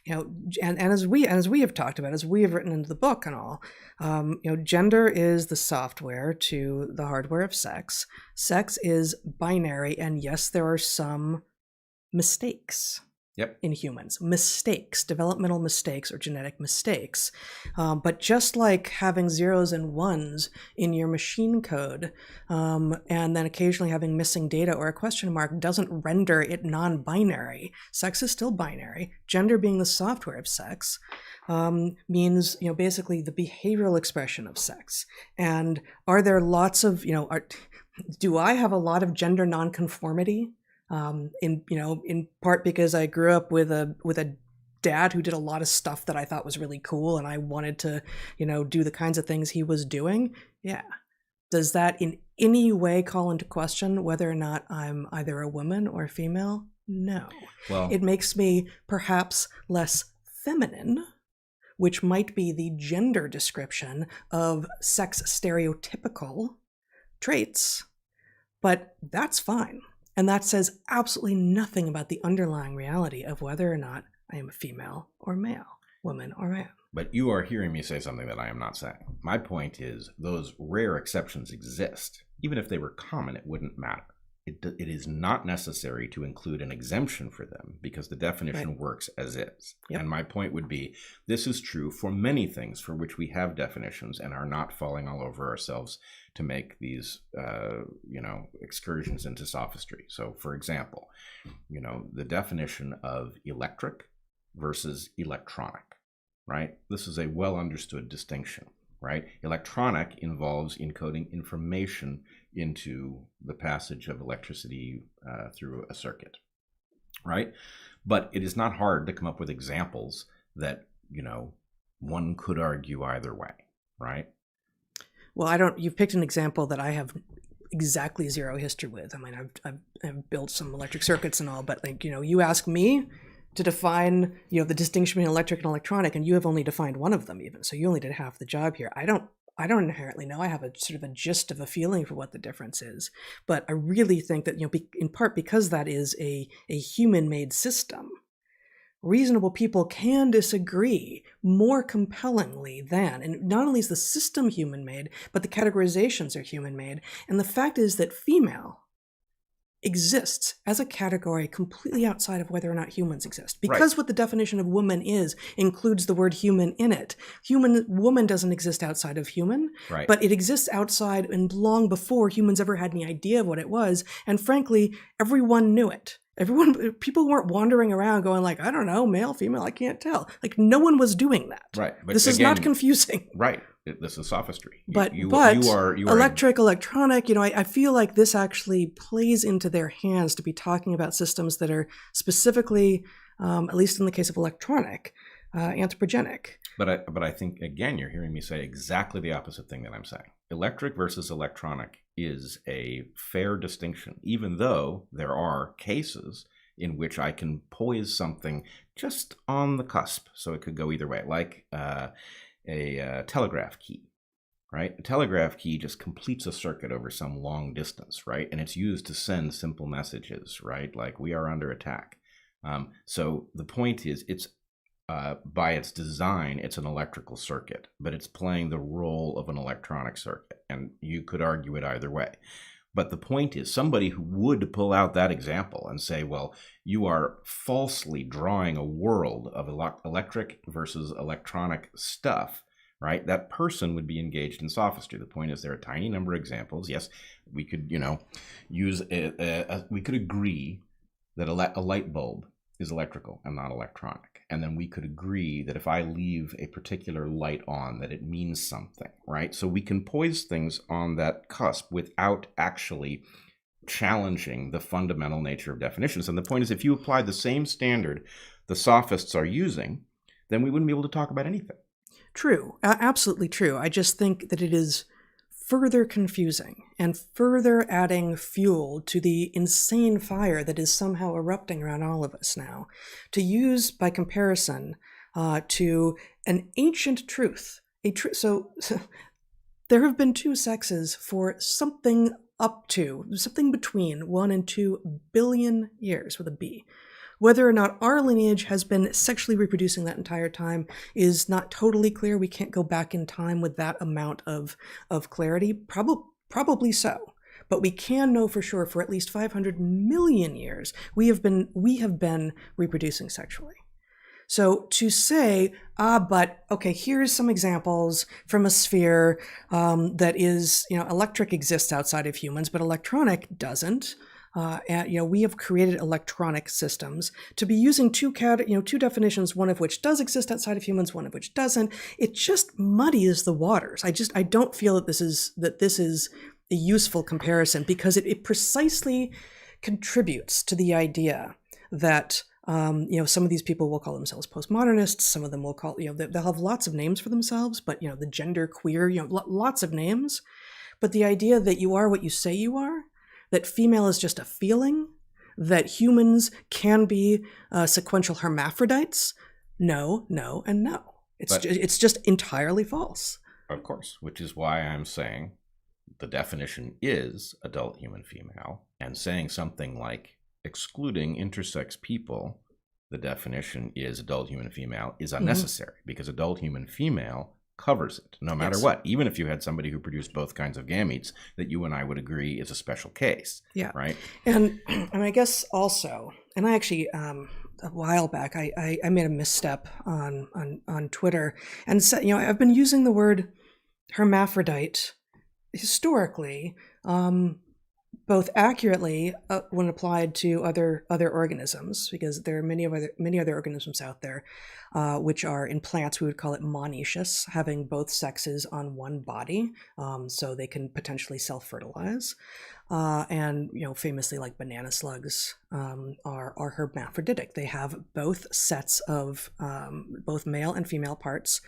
And as we have talked about, as we have written into the book and all, gender is the software to the hardware of sex. Sex is binary, and yes, there are some mistakes.
Yep.
In humans, mistakes, developmental mistakes or genetic mistakes. But just like having zeros and ones in your machine code, and then occasionally having missing data or a question mark doesn't render it non-binary. Sex is still binary. Gender being the software of sex means, basically the behavioral expression of sex. And are there lots of, do I have a lot of gender nonconformity? In part because I grew up with a dad who did a lot of stuff that I thought was really cool, and I wanted to, do the kinds of things he was doing. Yeah. Does that in any way call into question whether or not I'm either a woman or female? No. Well, it makes me perhaps less feminine, which might be the gender description of sex stereotypical traits, but that's fine. And that says absolutely nothing about the underlying reality of whether or not I am a female or male, woman or man.
But you are hearing me say something that I am not saying. My point is those rare exceptions exist. Even if they were common, it wouldn't matter. It is not necessary to include an exemption for them because the definition works as is. Yep. And my point would be, this is true for many things for which we have definitions and are not falling all over ourselves to make these, excursions into sophistry. So, for example, the definition of electric versus electronic, right? This is a well understood distinction, right? Electronic involves encoding information into the passage of electricity through a circuit, right? But it is not hard to come up with examples that, one could argue either way, right?
Well, you've picked an example that I have exactly zero history with. I mean, I've built some electric circuits and all, but you ask me to define, the distinction between electric and electronic, and you have only defined one of them even. So you only did half the job here. I don't inherently know. I have a sort of a gist of a feeling for what the difference is. But I really think that, in part because that is a human-made system, reasonable people can disagree more compellingly than, and not only is the system human-made, but the categorizations are human-made. And the fact is that female exists as a category completely outside of whether or not humans exist. Because what the definition of woman is includes the word human in it. Woman doesn't exist outside of human, but it exists outside and long before humans ever had any idea of what it was. And frankly, everyone knew it. People weren't wandering around going like, I don't know, male, female, I can't tell. Like, no one was doing that.
Right. But
this is not confusing.
Right. This is sophistry.
But electric, electronic, I feel like this actually plays into their hands to be talking about systems that are specifically, at least in the case of electronic, anthropogenic.
But I think, again, you're hearing me say exactly the opposite thing that I'm saying. Electric versus electronic is a fair distinction, even though there are cases in which I can poise something just on the cusp, so it could go either way, like a telegraph key, right? A telegraph key just completes a circuit over some long distance, right? And it's used to send simple messages, right? Like, we are under attack. So the point is, it's by its design, it's an electrical circuit, but it's playing the role of an electronic circuit, and you could argue it either way. But the point is, somebody who would pull out that example and say, well, you are falsely drawing a world of electric versus electronic stuff, right? That person would be engaged in sophistry. The point is, there are a tiny number of examples. Yes, we could, use we could agree that a light bulb is electrical and not electronic. And then we could agree that if I leave a particular light on, that it means something, right? So we can poise things on that cusp without actually challenging the fundamental nature of definitions. And the point is, if you apply the same standard the sophists are using, then we wouldn't be able to talk about anything.
True. Absolutely true. I just think that it is further confusing and further adding fuel to the insane fire that is somehow erupting around all of us now. To use, by comparison, to an ancient truth. So there have been two sexes for something between 1 and 2 billion years with a B. Whether or not our lineage has been sexually reproducing that entire time is not totally clear. We can't go back in time with that amount of clarity. Probably so. But we can know for sure for at least 500 million years we have been reproducing sexually. So to say, but okay, here's some examples from a sphere that is, electric exists outside of humans, but electronic doesn't. We have created electronic systems to be using two definitions, one of which does exist outside of humans, one of which doesn't. It just muddies the waters. I don't feel that this is a useful comparison, because it precisely contributes to the idea that some of these people will call themselves postmodernists. Some of them will call, they'll have lots of names for themselves, but the gender queer, lots of names. But the idea that you are what you say you are, that female is just a feeling, that humans can be sequential hermaphrodites, no, and no. It's just entirely false.
Of course, which is why I'm saying the definition is adult human female, and saying something like excluding intersex people, the definition is adult human female, is unnecessary, because adult human female covers it, no matter what. Even if you had somebody who produced both kinds of gametes, that you and I would agree is a special case. Yeah. Right.
And I guess also, and I actually a while back I made a misstep on Twitter and said, I've been using the word hermaphrodite historically, both accurately when applied to other organisms, because there are many other organisms out there, which are, in plants we would call it monoecious, having both sexes on one body, so they can potentially self-fertilize. And famously, like banana slugs are hermaphroditic. They have both sets of both male and female parts,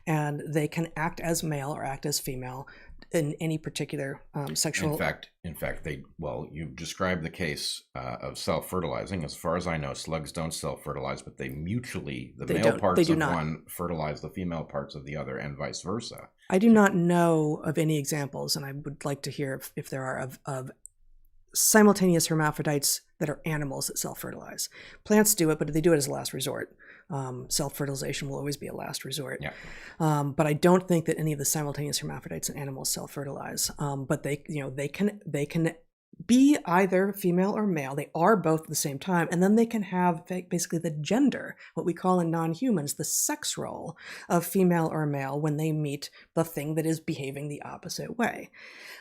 and they can act as male or act as female in any particular sexual.
In fact, you've described the case of self-fertilizing. As far as I know, slugs don't self-fertilize, but they mutually, the male parts of one fertilize the female parts of the other, and vice versa.
I do not know of any examples, and I would like to hear if there are of simultaneous hermaphrodites that are animals that self-fertilize. Plants do it, but they do it as a last resort. Self-fertilization will always be a last resort. Yeah. But I don't think that any of the simultaneous hermaphrodites in animals self-fertilize. But they can be either female or male. They are both at the same time. And then they can have basically the gender, what we call in non-humans, the sex role of female or male when they meet the thing that is behaving the opposite way.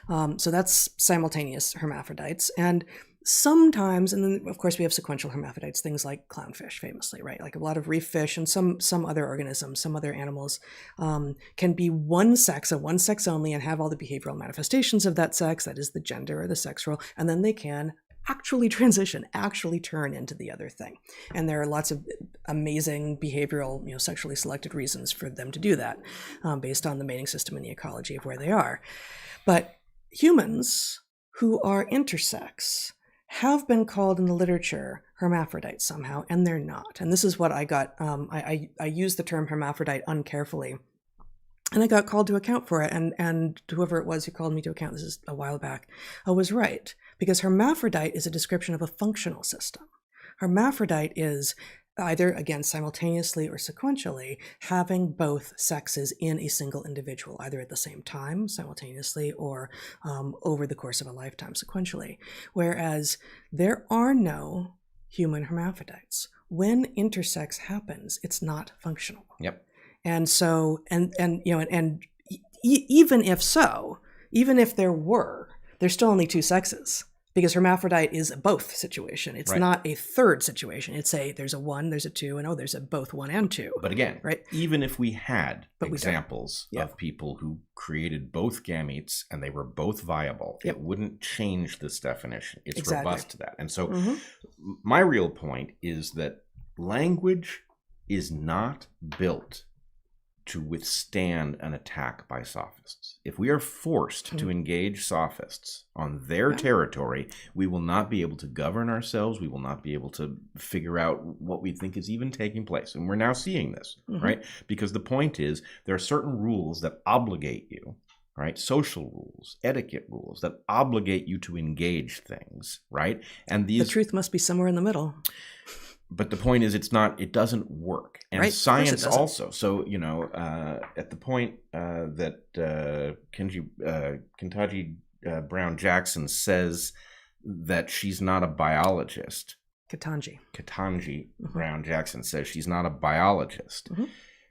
So that's simultaneous hermaphrodites. And sometimes, and then of course we have sequential hermaphrodites, things like clownfish famously, right? Like a lot of reef fish and some other organisms, some other animals can be one sex and one sex only and have all the behavioral manifestations of that sex, that is the gender or the sex role, and then they can actually transition, actually turn into the other thing. And there are lots of amazing behavioral, sexually selected reasons for them to do that based on the mating system and the ecology of where they are. But humans who are intersex have been called in the literature hermaphrodites somehow, and they're not. And this is what I got. I used the term hermaphrodite uncarefully, and I got called to account for it. And whoever it was who called me to account, this is a while back, was right, because hermaphrodite is a description of a functional system. Hermaphrodite is either, again, simultaneously or sequentially, having both sexes in a single individual, either at the same time, simultaneously, or over the course of a lifetime, sequentially. Whereas there are no human hermaphrodites. When intersex happens, it's not functional.
Yep.
And so, even if there were, there's still only two sexes. Because hermaphrodite is a both situation. It's not a third situation. It's there's a 1, there's a 2, and there's a both 1 and 2.
But again, even if we had examples of people who created both gametes and they were both viable, it wouldn't change this definition. It's robust to that. And so my real point is that language is not built to withstand an attack by sophists. If we are forced to engage sophists on their territory, we will not be able to govern ourselves. We will not be able to figure out what we think is even taking place. And we're now seeing this, right? Because the point is, there are certain rules that obligate you, right? Social rules, etiquette rules that obligate you to engage things, right? And
The truth must be somewhere in the middle.
But the point is, it doesn't work. And
Right.
science also. So, at the point that Ketanji Brown Jackson says that she's not a biologist. Ketanji Brown Jackson says she's not a biologist.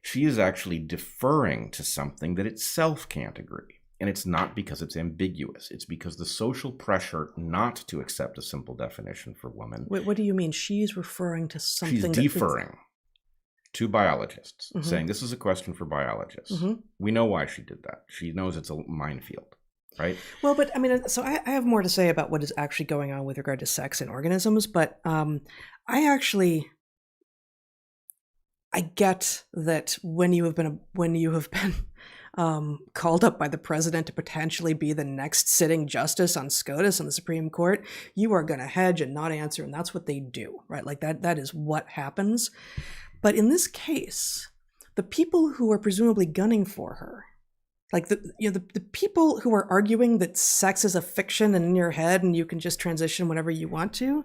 She is actually deferring to something that itself can't agree. And it's not because it's ambiguous. It's because the social pressure not to accept a simple definition for woman.
Wait, what do you mean? She's referring to something.
She's deferring to biologists, saying this is a question for biologists. We know why she did that. She knows it's a minefield, right? Well,
but I mean, so I have more to say about what is actually going on with regard to sex in organisms, but I get that when you have been called up by the president to potentially be the next sitting justice on SCOTUS in the Supreme Court, you are going to hedge and not answer, and that's what they do, right? Like that is what happens. But in this case, the people who are presumably gunning for her, like the people who are arguing that sex is a fiction and in your head and you can just transition whenever you want to,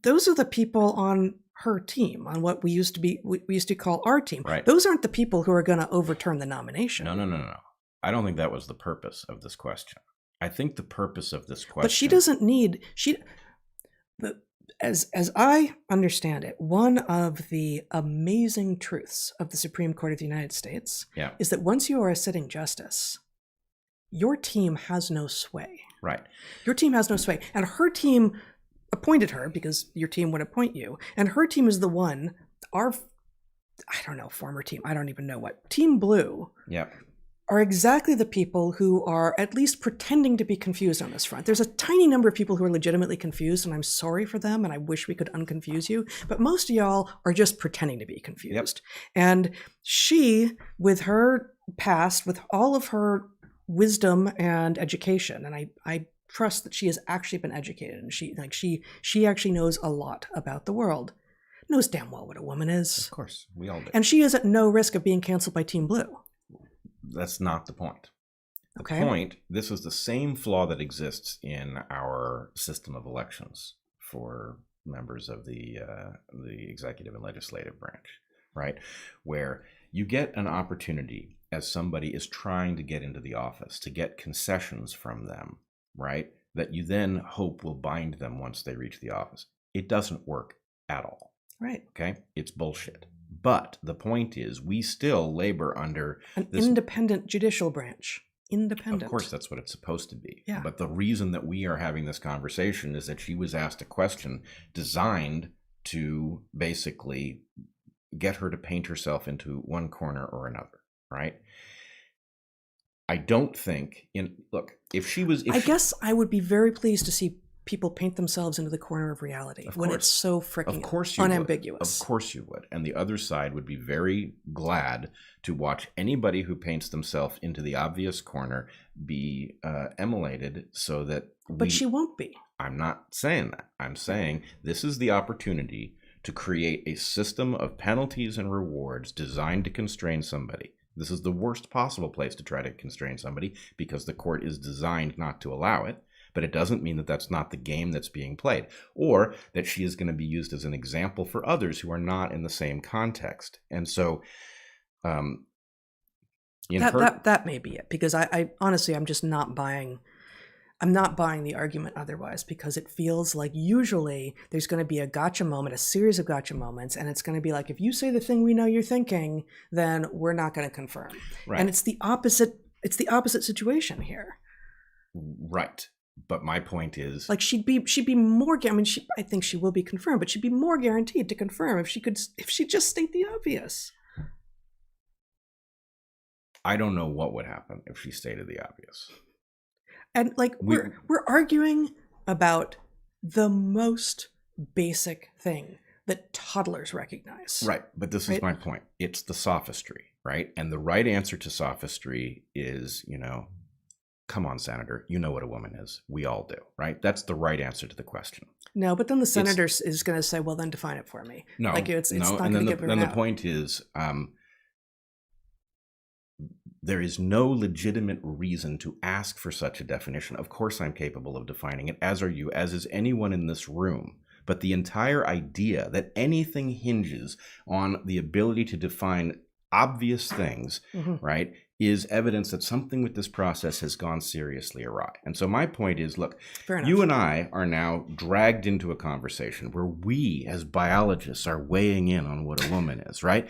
those are the people on her team, on what we used to call our team.
Right.
Those aren't the people who are going to overturn the nomination.
No. I don't think that was the purpose of this question. I think the purpose of this question.
But she doesn't need as I understand it, one of the amazing truths of the Supreme Court of the United States is that once you are a sitting justice, your team has no sway.
Right.
Your team has no sway, and her team appointed her because your team would appoint you, and her team is the one, former team, I don't even know what, Team Blue are exactly the people who are at least pretending to be confused on this front. There's a tiny number of people who are legitimately confused, and I'm sorry for them, and I wish we could unconfuse you, but most of y'all are just pretending to be confused. And she, with her past, with all of her wisdom and education, and I trust that she has actually been educated, and she actually knows a lot about the world, knows damn well what a woman is.
Of course, we all do.
And she is at no risk of being canceled by Team Blue.
That's not the point. The point, this is the same flaw that exists in our system of elections for members of the executive and legislative branch, right? Where you get an opportunity as somebody is trying to get into the office to get concessions from them, right? That you then hope will bind them once they reach the office. It doesn't work at all.
Right.
Okay? It's bullshit. But the point is, we still labor under
an independent judicial branch. Independent.
Of course, that's what it's supposed to be.
Yeah.
But the reason that we are having this conversation is that she was asked a question designed to basically get her to paint herself into one corner or another, right? I don't think if she was...
I guess I would be very pleased to see people paint themselves into the corner of reality when it's so freaking unambiguous.
Of course you would. And the other side would be very glad to watch anybody who paints themselves into the obvious corner be emulated so that
But she won't be.
I'm not saying that. I'm saying this is the opportunity to create a system of penalties and rewards designed to constrain somebody. This is the worst possible place to try to constrain somebody because the court is designed not to allow it. But it doesn't mean that that's not the game that's being played, or that she is going to be used as an example for others who are not in the same context. And so,
that may be it, because I honestly, I'm just not buying. I'm not buying the argument otherwise, because it feels like usually there's going to be a gotcha moment, a series of gotcha moments, and it's going to be like, if you say the thing we know you're thinking, then we're not going to confirm.
Right.
And it's the opposite. It's the opposite situation here.
Right. But my point is,
like, she'd be more. I mean, I think she will be confirmed, but she'd be more guaranteed to confirm if she just state the obvious.
I don't know what would happen if she stated the obvious.
And like we're arguing about the most basic thing, that toddlers recognize.
Right. But this is my point. It's the sophistry, right? And the right answer to sophistry is, come on, Senator, you know what a woman is. We all do, right? That's the right answer to the question.
No, but then the senator is going to say, well, then define it for me.
No,
it's
no.
not
And
going to get
then the point is, there is no legitimate reason to ask for such a definition. Of course, I'm capable of defining it, as are you, as is anyone in this room. But the entire idea that anything hinges on the ability to define obvious things, right, is evidence that something with this process has gone seriously awry. And so my point is, look, you and I are now dragged into a conversation where we, as biologists, are weighing in on what a woman is, right?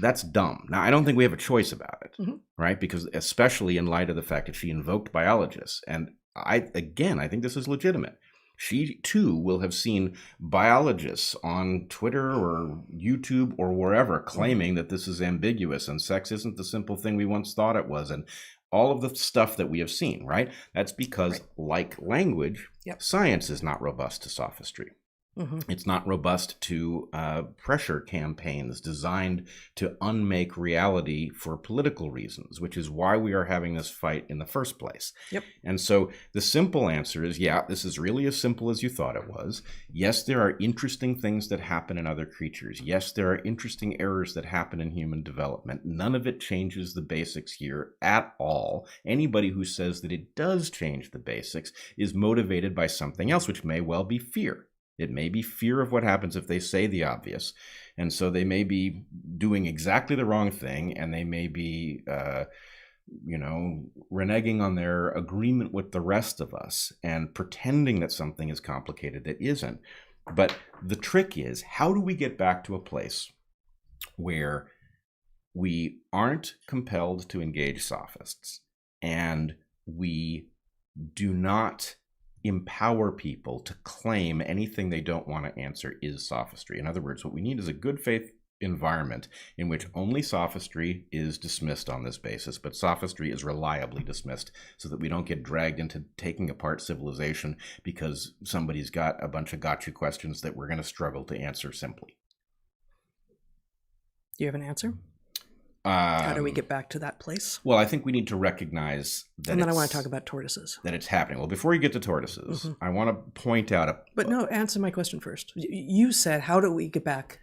That's dumb. Now, I don't think we have a choice about it, right? Because especially in light of the fact that she invoked biologists. And I think this is legitimate. She, too, will have seen biologists on Twitter or YouTube or wherever claiming that this is ambiguous and sex isn't the simple thing we once thought it was. And all of the stuff that we have seen, right? That's because, like language, science is not robust to sophistry. It's not robust to pressure campaigns designed to unmake reality for political reasons, which is why we are having this fight in the first place. And so the simple answer is, this is really as simple as you thought it was. Yes, there are interesting things that happen in other creatures. Yes, there are interesting errors that happen in human development. None of it changes the basics here at all. Anybody who says that it does change the basics is motivated by something else, which may well be fear. It may be fear of what happens if they say the obvious. And so they may be doing exactly the wrong thing, and they may be, reneging on their agreement with the rest of us and pretending that something is complicated that isn't. But the trick is, how do we get back to a place where we aren't compelled to engage sophists and we do not empower people to claim anything they don't want to answer is sophistry? In other words, what we need is a good faith environment in which only sophistry is dismissed on this basis, but sophistry is reliably dismissed so that we don't get dragged into taking apart civilization because somebody's got a bunch of gotcha questions that we're going to struggle to answer simply.
Do you have an answer? How do we get back to that place?
Well, I think we need to recognize that.
And then I want to talk about tortoises.
That it's happening. Well, before you get to tortoises, I want to point out
But no, answer my question first. You said, how do we get back?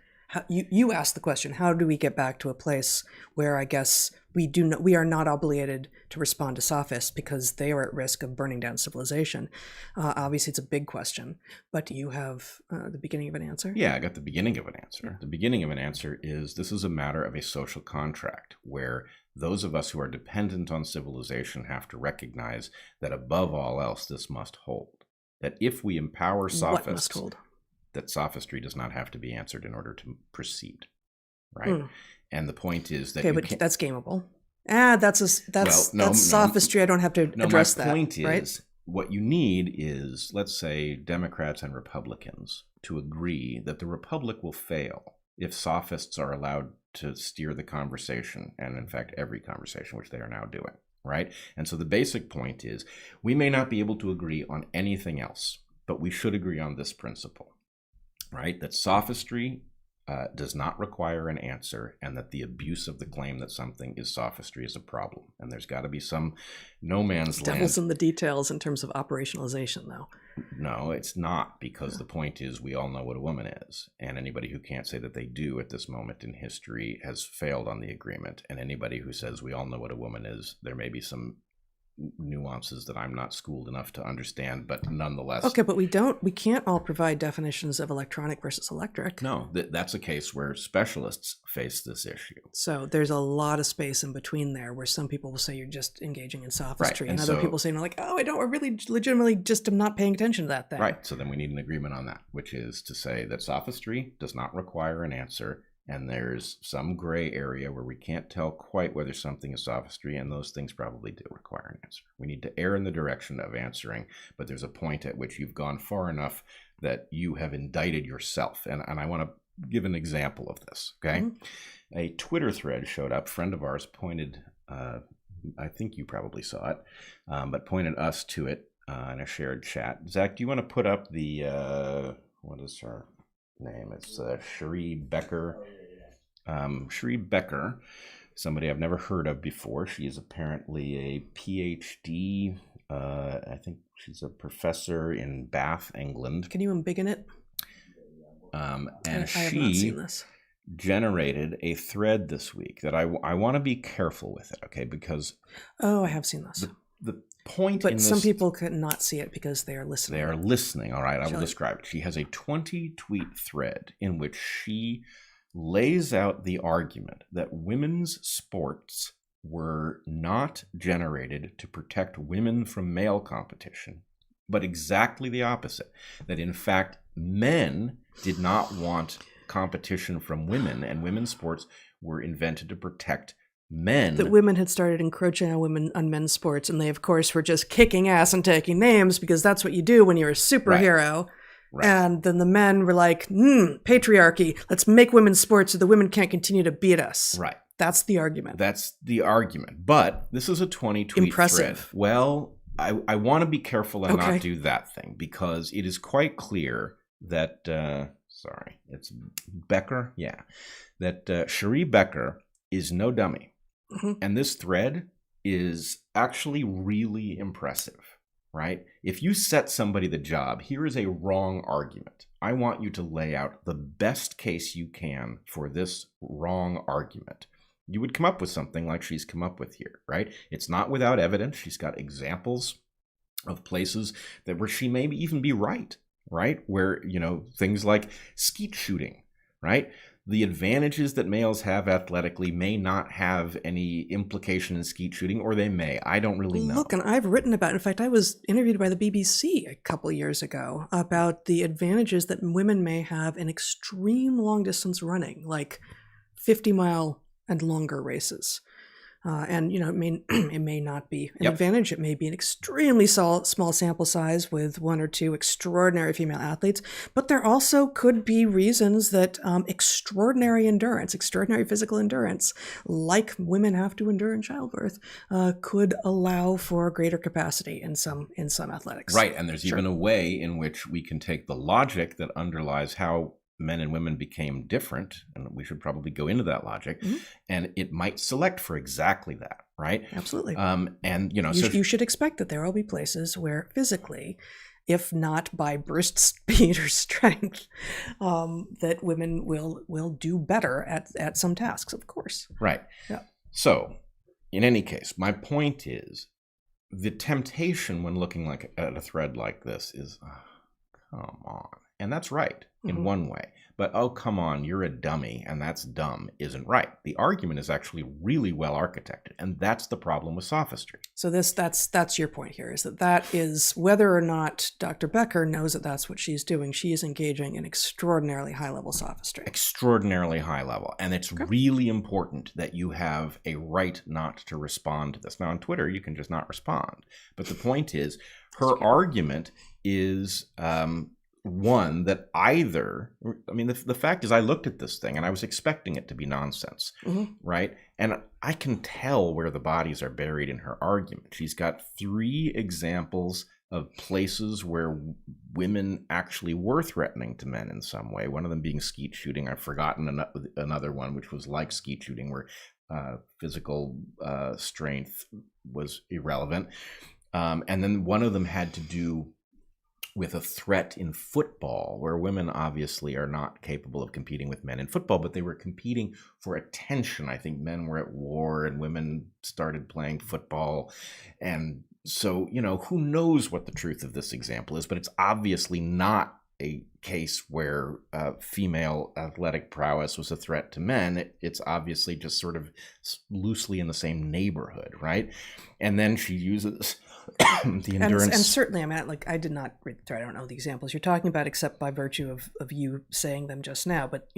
You asked the question, how do we get back to a place where I guess we are not obligated to respond to sophists because they are at risk of burning down civilization? Obviously, it's a big question, but do you have the beginning of an answer?
Yeah, I got the beginning of an answer. Yeah. The beginning of an answer is this is a matter of a social contract where those of us who are dependent on civilization have to recognize that above all else, this must hold. That if we empower sophists,
what must hold? That
sophistry does not have to be answered in order to proceed, right? And the point is that
but that's gameable. That's sophistry. I don't have to address that.
My point is,
right?
What you need is, let's say, Democrats and Republicans to agree that the republic will fail if sophists are allowed to steer the conversation, and in fact, every conversation, which they are now doing, right? And so the basic point is, we may not be able to agree on anything else, but we should agree on this principle. Right, that sophistry does not require an answer, and that the abuse of the claim that something is sophistry is a problem. And there's got to be some no man's land.
Devil's in the details in terms of operationalization, though.
No, it's not, because the point is we all know what a woman is. And anybody who can't say that they do at this moment in history has failed on the agreement. And anybody who says we all know what a woman is, there may be some nuances that I'm not schooled enough to understand, but nonetheless.
Okay, but we can't all provide definitions of electronic versus electric.
No, that's a case where specialists face this issue.
So there's a lot of space in between there where some people will say you're just engaging in sophistry, and other people say, I really legitimately just am not paying attention to that thing.
Right, so then we need an agreement on that, which is to say that sophistry does not require an answer. And there's some gray area where we can't tell quite whether something is sophistry, and those things probably do require an answer. We need to err in the direction of answering, but there's a point at which you've gone far enough that you have indicted yourself. And I want to give an example of this, okay? Mm-hmm. A Twitter thread showed up. A friend of ours pointed, I think you probably saw it, but pointed us to it in a shared chat. Zach, do you want to put up the, what is our name. It's Sheree Bekker. Sheree Bekker, somebody I've never heard of before. She is apparently a PhD. I think she's a professor in Bath, England.
Can you embiggen it?
And
I have not
she
seen this.
generated a thread this week that I want to be careful with it, okay? Because
Oh, I have seen this.
the point
But
in
some
this,
people could not see it because they are listening.
they are listening. All right, I will
Shall I-
describe it. She has a 20-tweet thread in which she lays out the argument that women's sports were not generated to protect women from male competition, but exactly the opposite. That in fact, men did not want competition from women, and women's sports were invented to protect men.
That women had started encroaching on men's sports, and they, of course, were just kicking ass and taking names because that's what you do when you're a superhero.
Right.
And then the men were like, patriarchy, let's make women's sports so the women can't continue to beat us.
Right.
That's the argument.
That's the argument. But this is a 20-tweet
Impressive.
thread. Well, I want to be careful and
Okay.
not do that thing, because it is quite clear that, it's Bekker? Yeah. That Sheree Bekker is no dummy.
Mm-hmm.
And this thread is actually really impressive, right? If you set somebody the job, here is a wrong argument. I want you to lay out the best case you can for this wrong argument. You would come up with something like she's come up with here, right? It's not without evidence. She's got examples of places that where she may even be right? Where, things like skeet shooting, right? The advantages that males have athletically may not have any implication in skeet shooting, or they may. I don't really know.
Look, and I've written about it. In fact, I was interviewed by the BBC a couple of years ago about the advantages that women may have in extreme long-distance running, like 50-mile and longer races. And, it may not be an advantage. It may be an extremely small sample size with one or two extraordinary female athletes. But there also could be reasons that extraordinary physical endurance, like women have to endure in childbirth, could allow for greater capacity in some athletics.
Right. And there's even a way in which we can take the logic that underlies how men and women became different, and we should probably go into that logic, and it might select for exactly that, right?
Absolutely.
You
should expect that there will be places where physically, if not by burst speed or strength, that women will do better at some tasks, of course.
Right.
Yeah.
So, in any case, my point is, the temptation when looking at a thread like this is, come on. And that's right in one way. But, oh, come on, you're a dummy, and that's dumb, isn't right. The argument is actually really well architected, and that's the problem with sophistry.
So that's your point here, is that is whether or not Dr. Bekker knows that that's what she's doing, she is engaging in extraordinarily high-level sophistry.
Extraordinarily high level. And it's really important that you have a right not to respond to this. Now, on Twitter, you can just not respond. But the point is, her argument is... one that the fact is I looked at this thing and I was expecting it to be nonsense, right? And I can tell where the bodies are buried in her argument. She's got 3 examples of places where women actually were threatening to men in some way. One of them being skeet shooting. I've forgotten another one, which was like skeet shooting, where physical strength was irrelevant. And then one of them had to do with a threat in football, where women obviously are not capable of competing with men in football, but they were competing for attention. I think men were at war and women started playing football. And so, who knows what the truth of this example is, but it's obviously not a case where female athletic prowess was a threat to men. It's obviously just sort of loosely in the same neighborhood, right? And then she uses... the endurance,
and certainly, I did not read the thread. I don't know the examples you're talking about, except by virtue of you saying them just now. But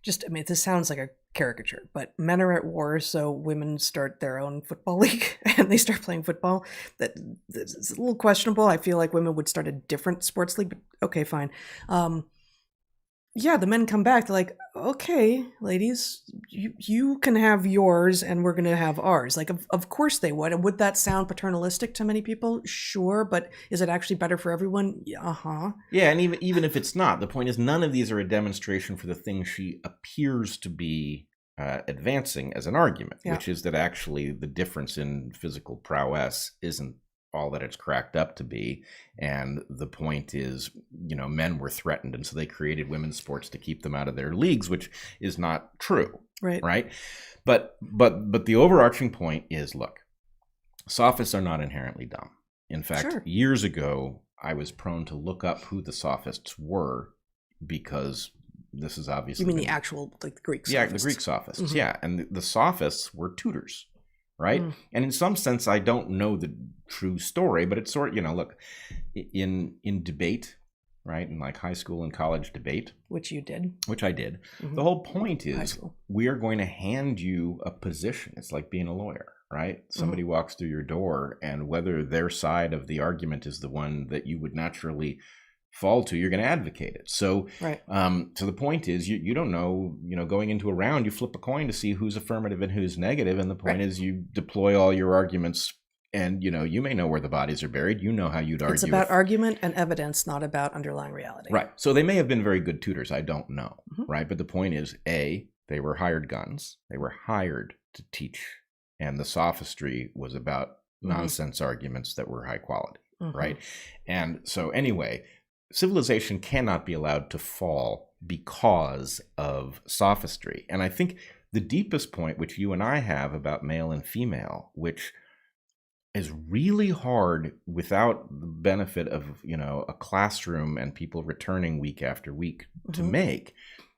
this sounds like a caricature. But men are at war, so women start their own football league and they start playing football. It's a little questionable. I feel like women would start a different sports league. But okay, fine. yeah, the men come back. They're like, okay, ladies, you can have yours, and we're going to have ours. Like, of course they would. And would that sound paternalistic to many people? Sure, but is it actually better for everyone? Yeah,
Yeah, and even if it's not, the point is none of these are a demonstration for the thing she appears to be advancing as an argument, which is that actually the difference in physical prowess isn't all that it's cracked up to be. And the point is, men were threatened, and so they created women's sports to keep them out of their leagues, which is not true. Right. But the overarching point is, look, sophists are not inherently dumb. In fact, years ago, I was prone to look up who the sophists were, because this is obviously...
You mean the actual, like, the Greek sophists?
Yeah, the Greek sophists, yeah. And the sophists were tutors, right? And in some sense, I don't know the true story, but it's sort of, look, in debate, right, in like high school and college debate...
Which you did.
Which I did. The whole point is, we are going to hand you a position. It's like being a lawyer. Right? Somebody walks through your door, and whether their side of the argument is the one that you would naturally fall to, you're going to advocate it. So, so the point is, you don't know, going into a round, you flip a coin to see who's affirmative and who's negative. And the point is, you deploy all your arguments, and, you may know where the bodies are buried. You know how you'd argue.
It's about argument and evidence, not about underlying reality.
Right. So they may have been very good tutors. I don't know. Right. But the point is, A, they were hired guns. They were hired to teach. And the sophistry was about nonsense arguments that were high quality, right? And so anyway, civilization cannot be allowed to fall because of sophistry. And I think the deepest point, which you and I have about male and female, which is really hard without the benefit of, a classroom and people returning week after week to make,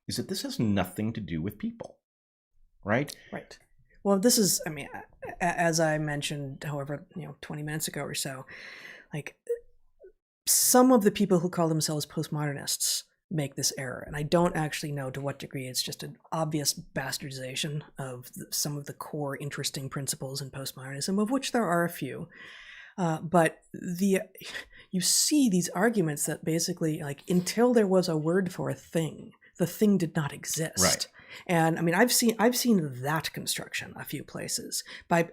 is that this has nothing to do with people, right?
Right. Well, this is, I mean, as I mentioned, however, 20 minutes ago or so, like, some of the people who call themselves postmodernists make this error. And I don't actually know to what degree it's just an obvious bastardization of some of the core interesting principles in postmodernism, of which there are a few. But you see these arguments that basically, like, until there was a word for a thing, the thing did not exist. Right. And I mean, I've seen that construction a few places by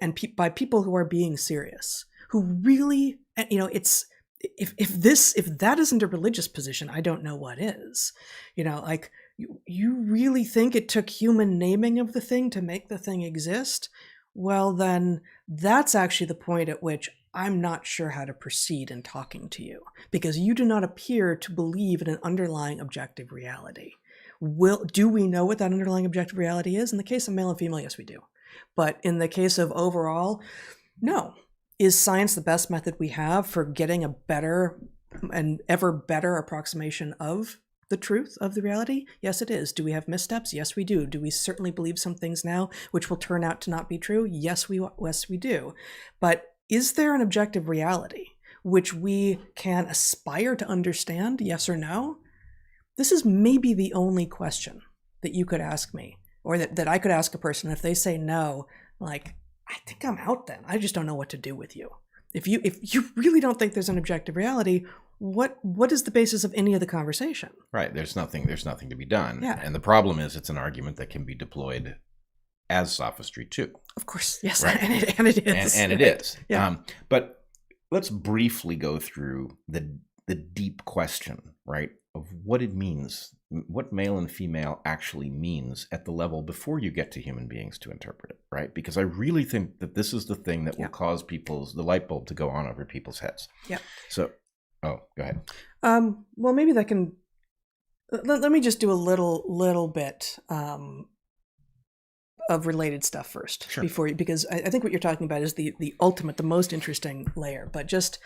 people who are being serious, who really, it's, if that isn't a religious position, I don't know what is. Like, you really think it took human naming of the thing to make the thing exist? Well, then that's actually the point at which I'm not sure how to proceed in talking to you, because you do not appear to believe in an underlying objective reality. Do we know what that underlying objective reality is? In the case of male and female, yes, we do. But in the case of overall, no. Is science the best method we have for getting a better and ever better approximation of the truth of the reality? Yes, it is. Do we have missteps? Yes, we do. Do we certainly believe some things now which will turn out to not be true? Yes, we do. But is there an objective reality which we can aspire to understand? Yes or no? This is maybe the only question that you could ask me, or that I could ask a person. If they say no, like, I think I'm out then. I just don't know what to do with you. If you really don't think there's an objective reality, what is the basis of any of the conversation? Right.
There's nothing to be done.
Yeah.
And the problem is, it's an argument that can be deployed as sophistry too.
Of course. Yes.
Right.
And it is.
And it is. Yeah. But let's briefly go through the deep question, right, of what it means, what male and female actually means at the level before you get to human beings to interpret it, right? Because I really think that this is the thing that will cause the light bulb to go on over people's heads.
Yeah.
So, go ahead.
Well, maybe that can, let me just do a little bit of related stuff first.
Sure.
Because I think what you're talking about is the ultimate, the most interesting layer. But just,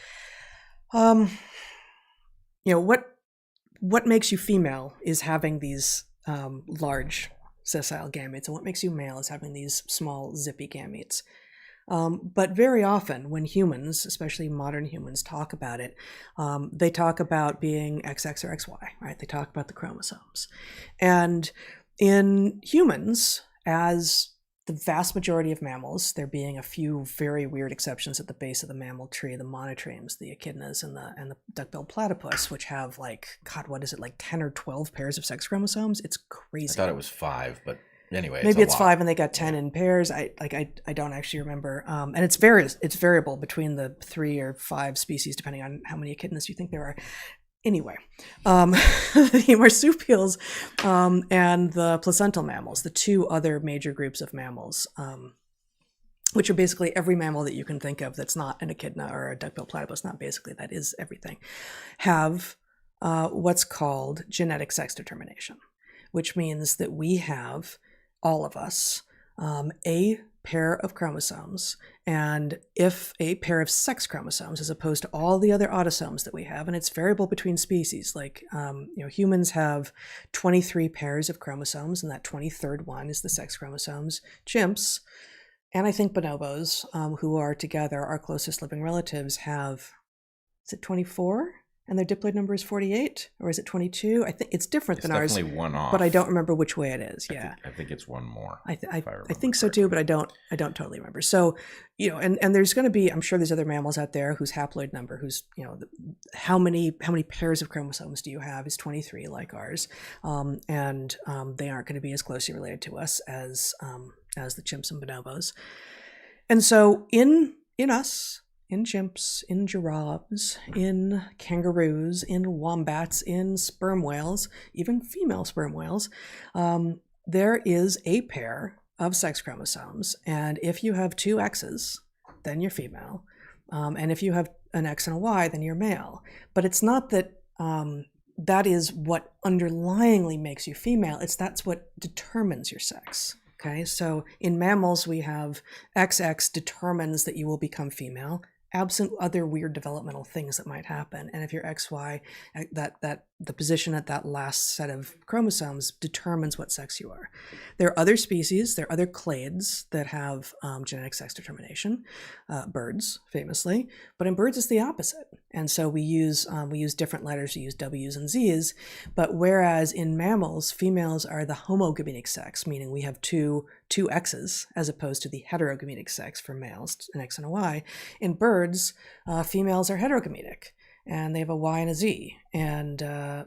what makes you female is having these large sessile gametes, and what makes you male is having these small zippy gametes. But very often when humans, especially modern humans, talk about it, they talk about being XX or XY, right? They talk about the chromosomes. And in humans, as the vast majority of mammals, there being a few very weird exceptions at the base of the mammal tree, the monotremes, the echidnas, and the duck-billed platypus, which have like, God, what is it, like 10 or 12 pairs of sex chromosomes? It's crazy.
I thought it was 5, but anyway,
maybe it's
a
5 and they got 10 in pairs. I don't actually remember. And it's variable between the 3 or 5 species, depending on how many echidnas you think there are. Anyway, the marsupials and the placental mammals, the 2 other major groups of mammals, which are basically every mammal that you can think of that's not an echidna or a duck-billed platypus, not basically, that is everything, have what's called genetic sex determination, which means that we have, all of us, a pair of chromosomes, and if a pair of sex chromosomes, as opposed to all the other autosomes that we have, and it's variable between species. Like humans have 23 pairs of chromosomes, and that 23rd one is the sex chromosomes. Chimps, and I think bonobos, who are together our closest living relatives, have, is it 24? And their diploid number is 48, or is it 22? I think it's different than ours.
It's definitely one off,
but I don't remember which way it is. Yeah,
I think it's one more.
I think so too, but I don't totally remember. So, and there's going to be, I'm sure there's other mammals out there whose haploid number, whose how many pairs of chromosomes do you have is 23, like ours, and they aren't going to be as closely related to us as the chimps and bonobos. And so in us, in chimps, in giraffes, in kangaroos, in wombats, in sperm whales, even female sperm whales, there is a pair of sex chromosomes. And if you have 2 X's, then you're female. And if you have an X and a Y, then you're male. But it's not that that is what underlyingly makes you female. That's what determines your sex. Okay, so in mammals, we have XX determines that you will become female, absent other weird developmental things that might happen. And if you're XY, that the position at that last set of chromosomes determines what sex you are. There are other species, there are other clades that have genetic sex determination, birds famously, but in birds it's the opposite. And so we use different letters, we use W's and Z's, but whereas in mammals, females are the homogametic sex, meaning we have two X's as opposed to the heterogametic sex for males, an X and a Y. In birds, females are heterogametic, and they have a Y and a Z, and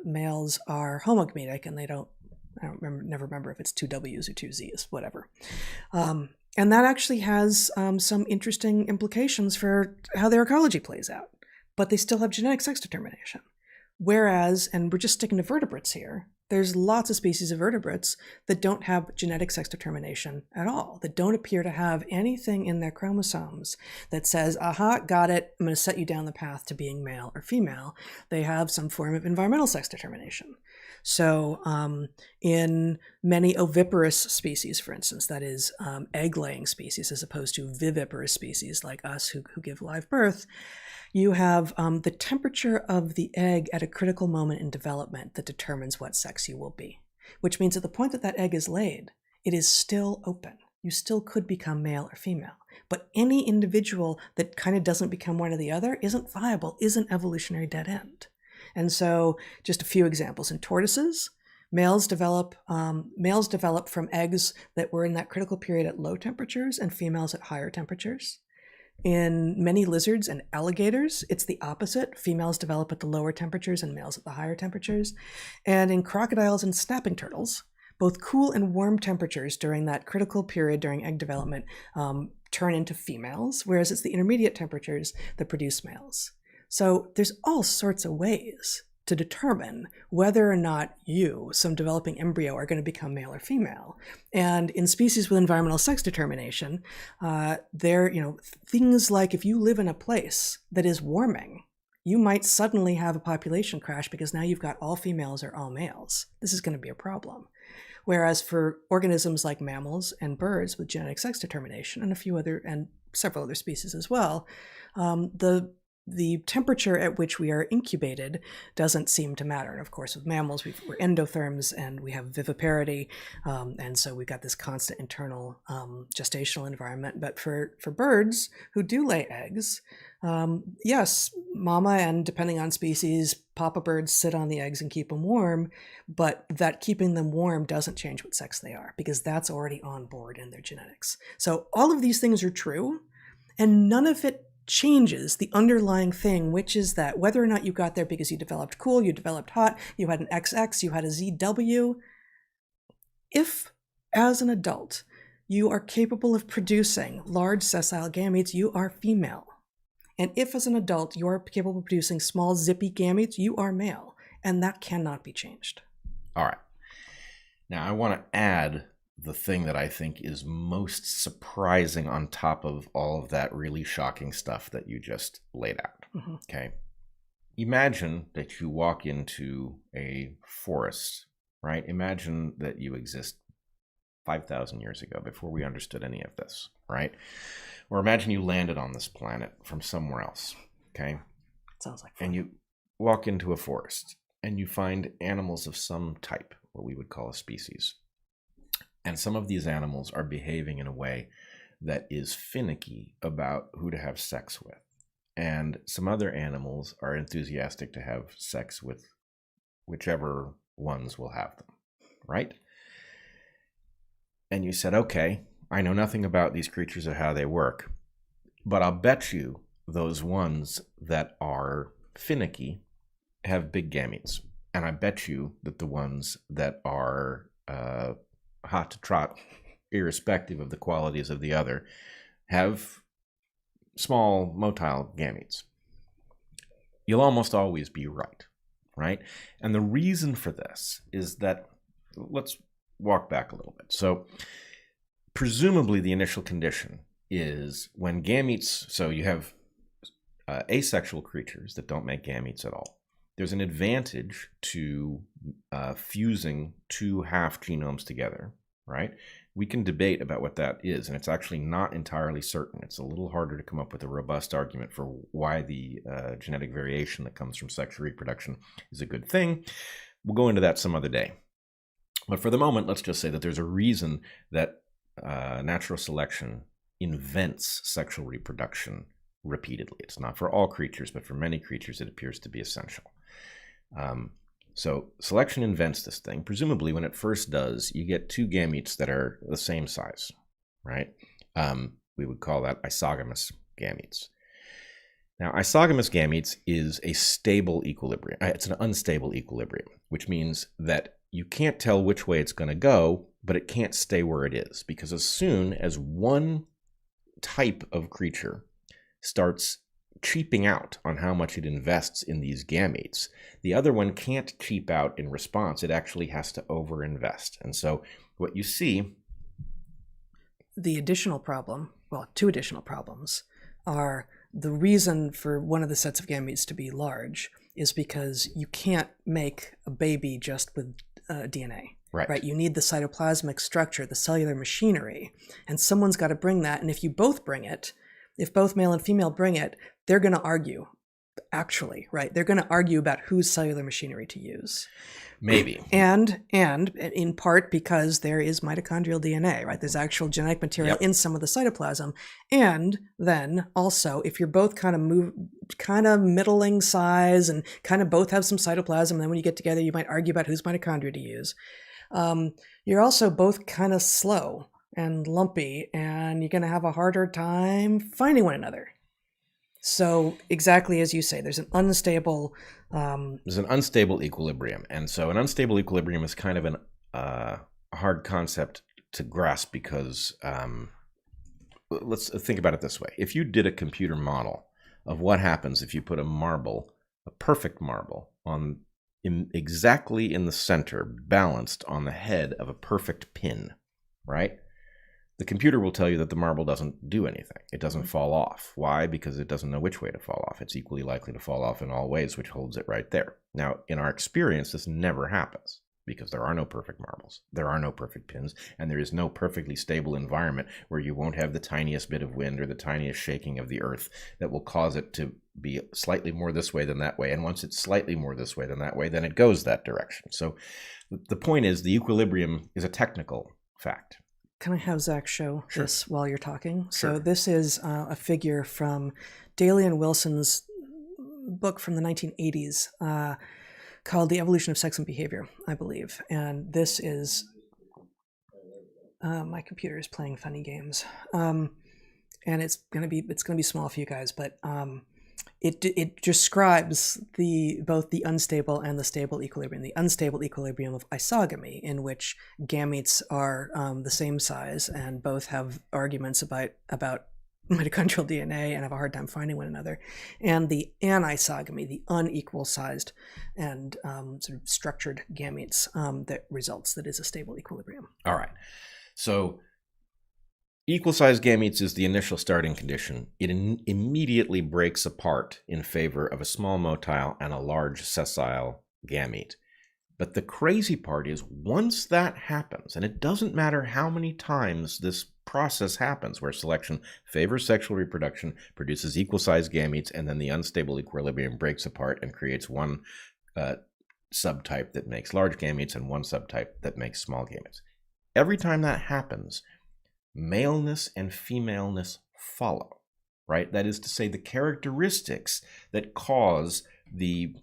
males are homogametic, and never remember if it's 2 W's or 2 Z's, whatever. And that actually has some interesting implications for how their ecology plays out, but they still have genetic sex determination. Whereas, and we're just sticking to vertebrates here, there's lots of species of vertebrates that don't have genetic sex determination at all, that don't appear to have anything in their chromosomes that says, aha, got it, I'm going to set you down the path to being male or female. They have some form of environmental sex determination. So in many oviparous species, for instance, that is egg-laying species as opposed to viviparous species like us who give live birth, you have the temperature of the egg at a critical moment in development that determines what sex you will be, which means at the point that egg is laid, it is still open. You still could become male or female. But any individual that kind of doesn't become one or the other isn't viable, is an evolutionary dead end. And so just a few examples. In tortoises, males develop from eggs that were in that critical period at low temperatures and females at higher temperatures. In many lizards and alligators, it's the opposite. Females develop at the lower temperatures and males at the higher temperatures. And in crocodiles and snapping turtles, both cool and warm temperatures during that critical period during egg development turn into females, whereas it's the intermediate temperatures that produce males. So there's all sorts of ways to determine whether or not you, some developing embryo, are going to become male or female. And in species with environmental sex determination, things like if you live in a place that is warming, you might suddenly have a population crash because now you've got all females or all males. This is going to be a problem. Whereas for organisms like mammals and birds with genetic sex determination and several other species as well, the temperature at which we are incubated doesn't seem to matter. And of course, with mammals, we're endotherms and we have viviparity. And so we've got this constant internal gestational environment. But for birds who do lay eggs, yes, mama and depending on species, papa birds sit on the eggs and keep them warm, but that keeping them warm doesn't change what sex they are because that's already on board in their genetics. So all of these things are true, and none of it changes the underlying thing, which is that whether or not you got there because you developed cool, you developed hot, you had an XX, you had a ZW, if as an adult you are capable of producing large sessile gametes, you are female. And if as an adult you are capable of producing small zippy gametes, you are male. And that cannot be changed.
All right. Now I want to add the thing that I think is most surprising on top of all of that really shocking stuff that you just laid out.
Mm-hmm.
Okay. Imagine that you walk into a forest, right? Imagine that you exist 5,000 years ago before we understood any of this, right? Or imagine you landed on this planet from somewhere else, okay?
Sounds like fun.
And you walk into a forest and you find animals of some type, what we would call a species. And some of these animals are behaving in a way that is finicky about who to have sex with. And some other animals are enthusiastic to have sex with whichever ones will have them, right? And you said, okay, I know nothing about these creatures or how they work, but I'll bet you those ones that are finicky have big gametes. And I bet you that the ones that are hot to trot, irrespective of the qualities of the other, have small motile gametes. You'll almost always be right? And the reason for this is that, let's walk back a little bit. So presumably the initial condition is when gametes, so you have asexual creatures that don't make gametes at all. There's an advantage to fusing two half genomes together, right? We can debate about what that is, and it's actually not entirely certain. It's a little harder to come up with a robust argument for why the genetic variation that comes from sexual reproduction is a good thing. We'll go into that some other day. But for the moment, let's just say that there's a reason that natural selection invents sexual reproduction repeatedly. It's not for all creatures, but for many creatures, it appears to be essential. So selection invents this thing. Presumably, when it first does, you get two gametes that are the same size, right? We would call that isogamous gametes. Now, isogamous gametes is a stable equilibrium. It's an unstable equilibrium, which means that you can't tell which way it's going to go, but it can't stay where it is, because as soon as one type of creature starts cheaping out on how much it invests in these gametes, the other one can't cheap out in response. It actually has to overinvest. And so what you see...
The additional problem, well, two additional problems, are the reason for one of the sets of gametes to be large is because you can't make a baby just with DNA. Right. You need the cytoplasmic structure, the cellular machinery, and someone's got to bring that. And if you both bring it, if both male and female bring it, they're going to argue, actually, right? They're going to argue about whose cellular machinery to use.
Maybe.
And in part because there is mitochondrial DNA, right? There's actual genetic material in some of the cytoplasm. And then also, if you're both kind of middling size and kind of both have some cytoplasm, and then when you get together, you might argue about whose mitochondria to use. You're also both kind of slow and lumpy, and you're going to have a harder time finding one another. So exactly as you say, there's an unstable...
There's an unstable equilibrium. And so an unstable equilibrium is kind of a hard concept to grasp because let's think about it this way. If you did a computer model of what happens if you put a perfect marble, exactly in the center, balanced on the head of a perfect pin, right? The computer will tell you that the marble doesn't do anything. It doesn't fall off. Why? Because it doesn't know which way to fall off. It's equally likely to fall off in all ways, which holds it right there. Now, in our experience, this never happens because there are no perfect marbles, there are no perfect pins, and there is no perfectly stable environment where you won't have the tiniest bit of wind or the tiniest shaking of the earth that will cause it to be slightly more this way than that way. And once it's slightly more this way than that way, then it goes that direction. So the point is, the equilibrium is a technical fact.
Can I have Zach show this while you're talking?
Sure.
So this is a figure from Daly and Wilson's book from the 1980s called The Evolution of Sex and Behavior, I believe. And this is, my computer is playing funny games. And it's gonna be small for you guys, but it describes both the unstable and the stable equilibrium. The unstable equilibrium of isogamy, in which gametes are the same size and both have arguments about mitochondrial DNA and have a hard time finding one another, and the anisogamy, the unequal sized and sort of structured gametes that is a stable equilibrium.
All right. So equal sized gametes is the initial starting condition. It immediately breaks apart in favor of a small motile and a large sessile gamete. But the crazy part is, once that happens, and it doesn't matter how many times this process happens, where selection favors sexual reproduction, produces equal-sized gametes, and then the unstable equilibrium breaks apart and creates one subtype that makes large gametes and one subtype that makes small gametes. Every time that happens, maleness and femaleness follow, right? That is to say, the characteristics that cause the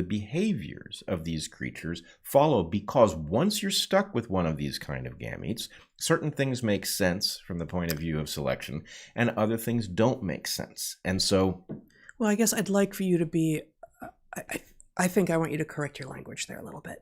behaviors of these creatures follow, because once you're stuck with one of these kind of gametes, certain things make sense from the point of view of selection and other things don't make sense. And so,
well, I guess I'd like for you to be, I think I want you to correct your language there a little bit.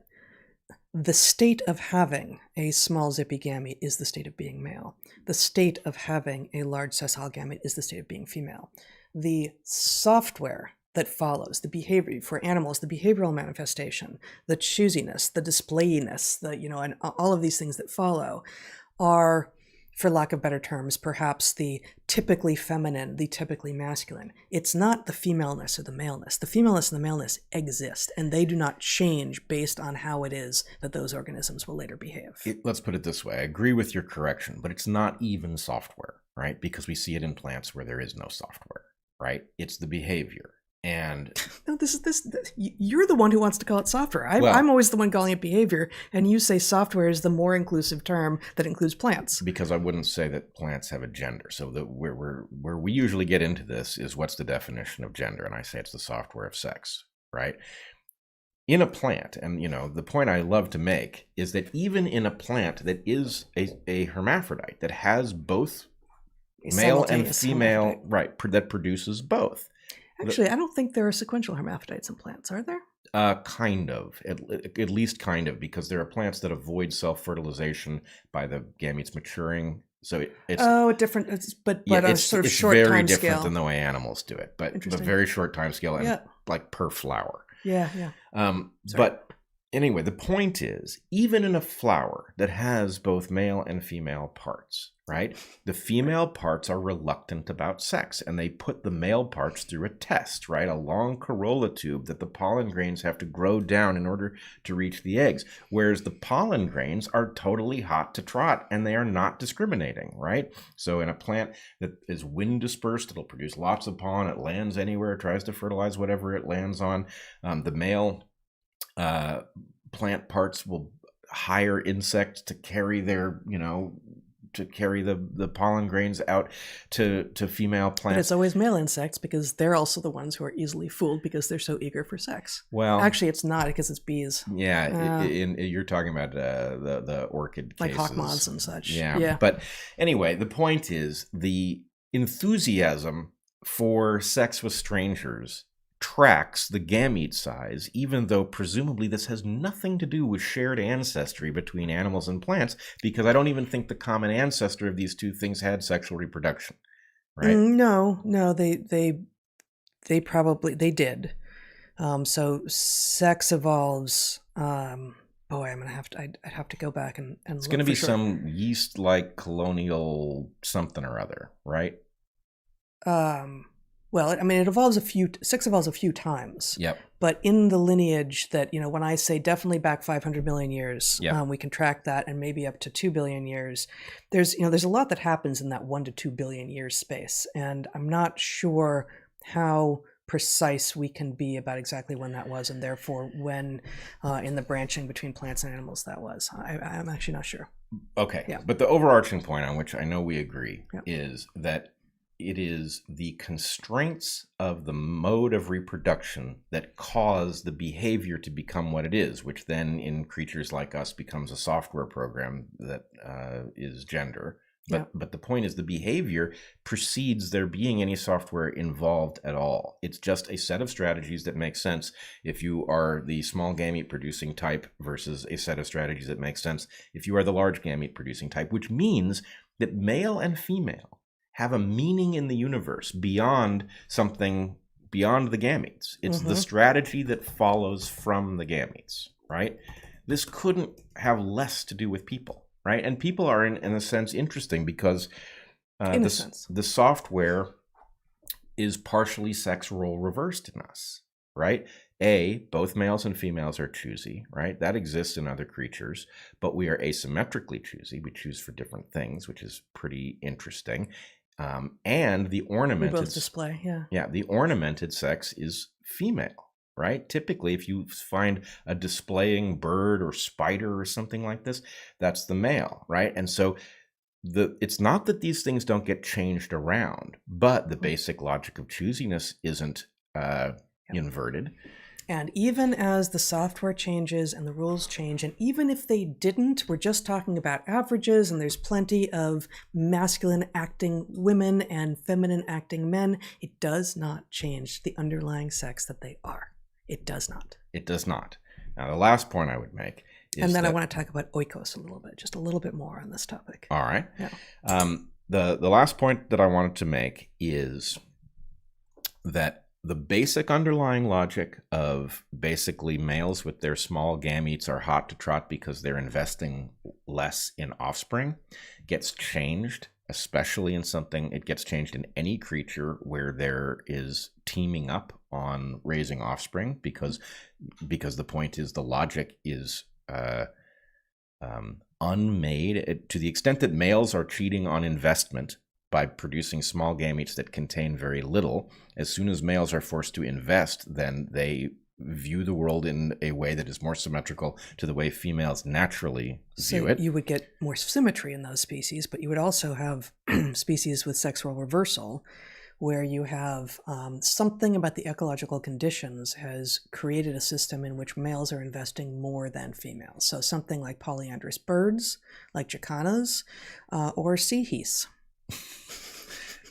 The state of having a small zippy gamete is the state of being male. The state of having a large sessile gamete is the state of being female. The software that follows, the behavior for animals, the behavioral manifestation, the choosiness, the displayiness, and all of these things that follow are, for lack of better terms, perhaps the typically feminine, the typically masculine. It's not the femaleness or the maleness. The femaleness and the maleness exist, and they do not change based on how it is that those organisms will later behave.
Let's put it this way. I agree with your correction, but it's not even software, right? Because we see it in plants where there is no software, right? It's the behavior. And
no, you're the one who wants to call it software. I'm always the one calling it behavior, and you say software is the more inclusive term that includes plants.
Because I wouldn't say that plants have a gender. So where we usually get into this is, what's the definition of gender? And I say it's the software of sex, right? In a plant, and the point I love to make is that even in a plant that is a hermaphrodite, that has both male and female, right, that produces both.
Actually, I don't think there are sequential hermaphrodites in plants, are there?
Kind of, at least kind of, because there are plants that avoid self-fertilization by the gametes maturing. So it's
different, but a sort of short time scale.
It's very different than the way animals do it, but a very short time scale and like per flower.
Yeah.
But anyway, the point is, even in a flower that has both male and female parts, right? The female parts are reluctant about sex, and they put the male parts through a test, right? A long corolla tube that the pollen grains have to grow down in order to reach the eggs, whereas the pollen grains are totally hot to trot, and they are not discriminating, right? So in a plant that is wind dispersed, it'll produce lots of pollen. It lands anywhere, tries to fertilize whatever it lands on. The male plant parts will hire insects to carry their, to carry the pollen grains out to female plants.
But it's always male insects, because they're also the ones who are easily fooled because they're so eager for sex.
Well,
actually, it's not, because it's bees.
Yeah, you're talking about the orchid cases.
Like hawk moths and such.
Yeah. But anyway, the point is, the enthusiasm for sex with strangers tracks the gamete size, even though presumably this has nothing to do with shared ancestry between animals and plants, because I don't even think the common ancestor of these two things had sexual reproduction, right?
No, they probably did. So sex evolves. Boy, I'd have to go back and
it's going to be some yeast-like colonial something or other, right?
Well, I mean, sex evolves a few times.
Yep.
But in the lineage that, when I say definitely back 500 million years,
Yep.
we can track that, and maybe up to 2 billion years. There's a lot that happens in that 1 to 2 billion years space. And I'm not sure how precise we can be about exactly when that was, and therefore when in the branching between plants and animals that was. I'm actually not sure.
Okay.
Yeah.
But the overarching point on which I know we agree
Yeah.
is that it is the constraints of the mode of reproduction that cause the behavior to become what it is, which then in creatures like us becomes a software program that is gender. But the point is the behavior precedes there being any software involved at all. It's just a set of strategies that make sense if you are the small gamete producing type versus a set of strategies that make sense if you are the large gamete producing type, which means that male and female have a meaning in the universe beyond the gametes. It's the strategy that follows from the gametes, right? This couldn't have less to do with people, right? And people are in a sense interesting because the software is partially sex role reversed in us, right? Both males and females are choosy, right? That exists in other creatures, but we are asymmetrically choosy. We choose for different things, which is pretty interesting. And the ornamented...
We both display, yeah.
Yeah, the ornamented sex is female, right? Typically, if you find a displaying bird or spider or something like this, that's the male, right? And so it's not that these things don't get changed around, but the basic logic of choosiness isn't inverted.
And even as the software changes and the rules change, and even if they didn't, we're just talking about averages, and there's plenty of masculine acting women and feminine acting men, it does not change the underlying sex that they are. It does not.
It does not. Now, the last point I would make is
and then I want to talk about oikos a little bit, just a little bit more on this topic.
All right.
Yeah.
The last point that I wanted to make is that the basic underlying logic of basically males with their small gametes are hot to trot because they're investing less in offspring gets changed, especially in something, it gets changed in any creature where there is teaming up on raising offspring because the point is the logic is unmade to the extent that males are cheating on investment by producing small gametes that contain very little. As soon as males are forced to invest, then they view the world in a way that is more symmetrical to the way females naturally view it.
You would get more symmetry in those species, but you would also have species with sex role reversal, where you have something about the ecological conditions has created a system in which males are investing more than females. So something like polyandrous birds, like jacanas, or sea geese.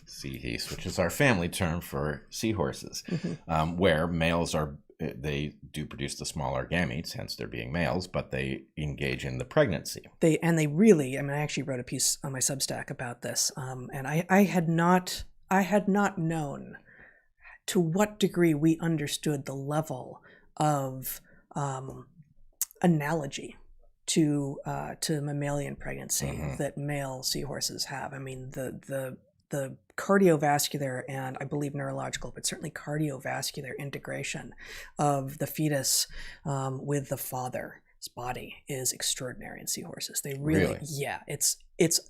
Sea geese, which is our family term for seahorses, where males they do produce the smaller gametes, hence they're being males, but they engage in the pregnancy.
They really, I actually wrote a piece on my Substack about this, and I had not known to what degree we understood the level of analogy to mammalian pregnancy that male seahorses have. The cardiovascular and I believe neurological, but certainly cardiovascular integration of the fetus with the father's body is extraordinary in seahorses. They really? Yeah,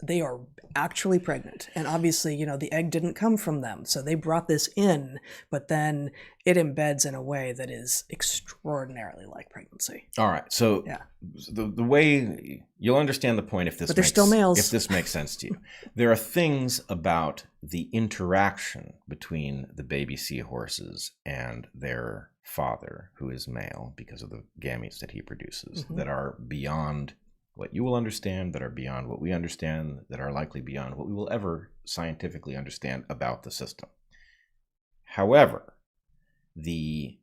they are actually pregnant, and obviously, the egg didn't come from them, so they brought this in, but then it embeds in a way that is extraordinarily like pregnancy.
All right, so
yeah.
The way you'll understand the point if this,
but they're still males.
If this makes sense to you, there are things about the interaction between the baby seahorses and their father, who is male because of the gametes that he produces, that are beyond what you will understand, that are beyond what we understand, that are likely beyond what we will ever scientifically understand about the system. However, the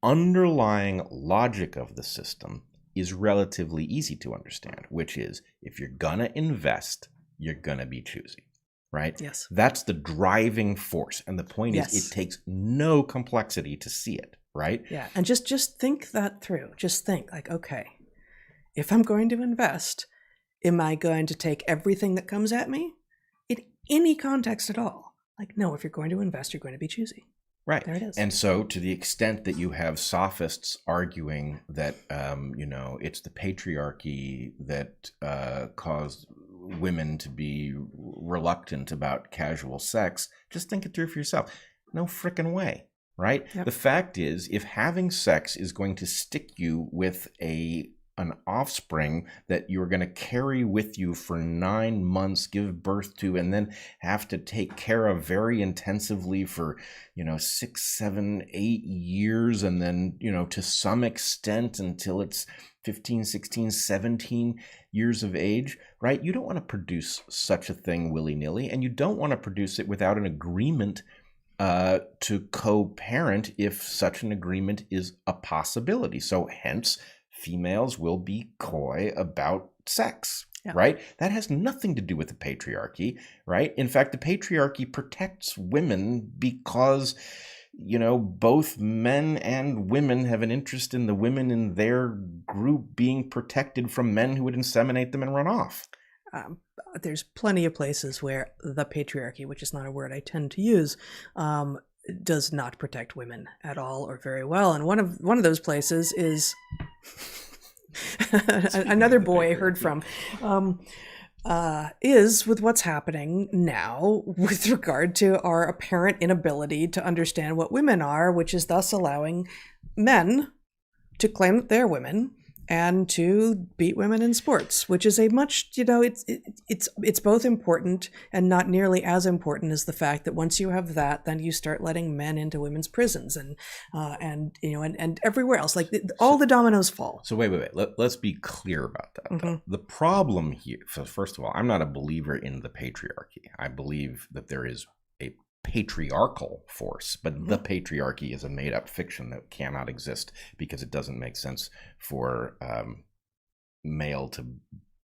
underlying logic of the system is relatively easy to understand, which is if you're gonna invest, you're gonna be choosy, right?
Yes.
That's the driving force. And the point is it takes no complexity to see it, right?
Yeah, and just think that through. Just think like, okay, if I'm going to invest, am I going to take everything that comes at me? In any context at all. Like, no, if you're going to invest, you're going to be choosy.
Right.
There it is.
And so to the extent that you have sophists arguing that, it's the patriarchy that caused women to be reluctant about casual sex, just think it through for yourself. No frickin' way. Right?
Yep.
The fact is, if having sex is going to stick you with an offspring that you're going to carry with you for 9 months, give birth to, and then have to take care of very intensively for, 6, 7, 8 years, and then, to some extent until it's 15, 16, 17 years of age, right? You don't want to produce such a thing willy-nilly, and you don't want to produce it without an agreement to co-parent if such an agreement is a possibility. So hence, females will be coy about sex, right? That has nothing to do with the patriarchy, right? In fact, the patriarchy protects women because, both men and women have an interest in the women in their group being protected from men who would inseminate them and run off.
There's plenty of places where the patriarchy, which is not a word I tend to use, does not protect women at all or very well. And one of those places is another boy I heard from, is with what's happening now with regard to our apparent inability to understand what women are, which is thus allowing men to claim that they're women and to beat women in sports, which is a much, it's both important and not nearly as important as the fact that once you have that, then you start letting men into women's prisons and everywhere else. Like all the dominoes fall.
So wait. Let's be clear about that. Mm-hmm. The problem here, so first of all, I'm not a believer in the patriarchy. I believe that there is a patriarchal force, but the patriarchy is a made-up fiction that cannot exist because it doesn't make sense for male to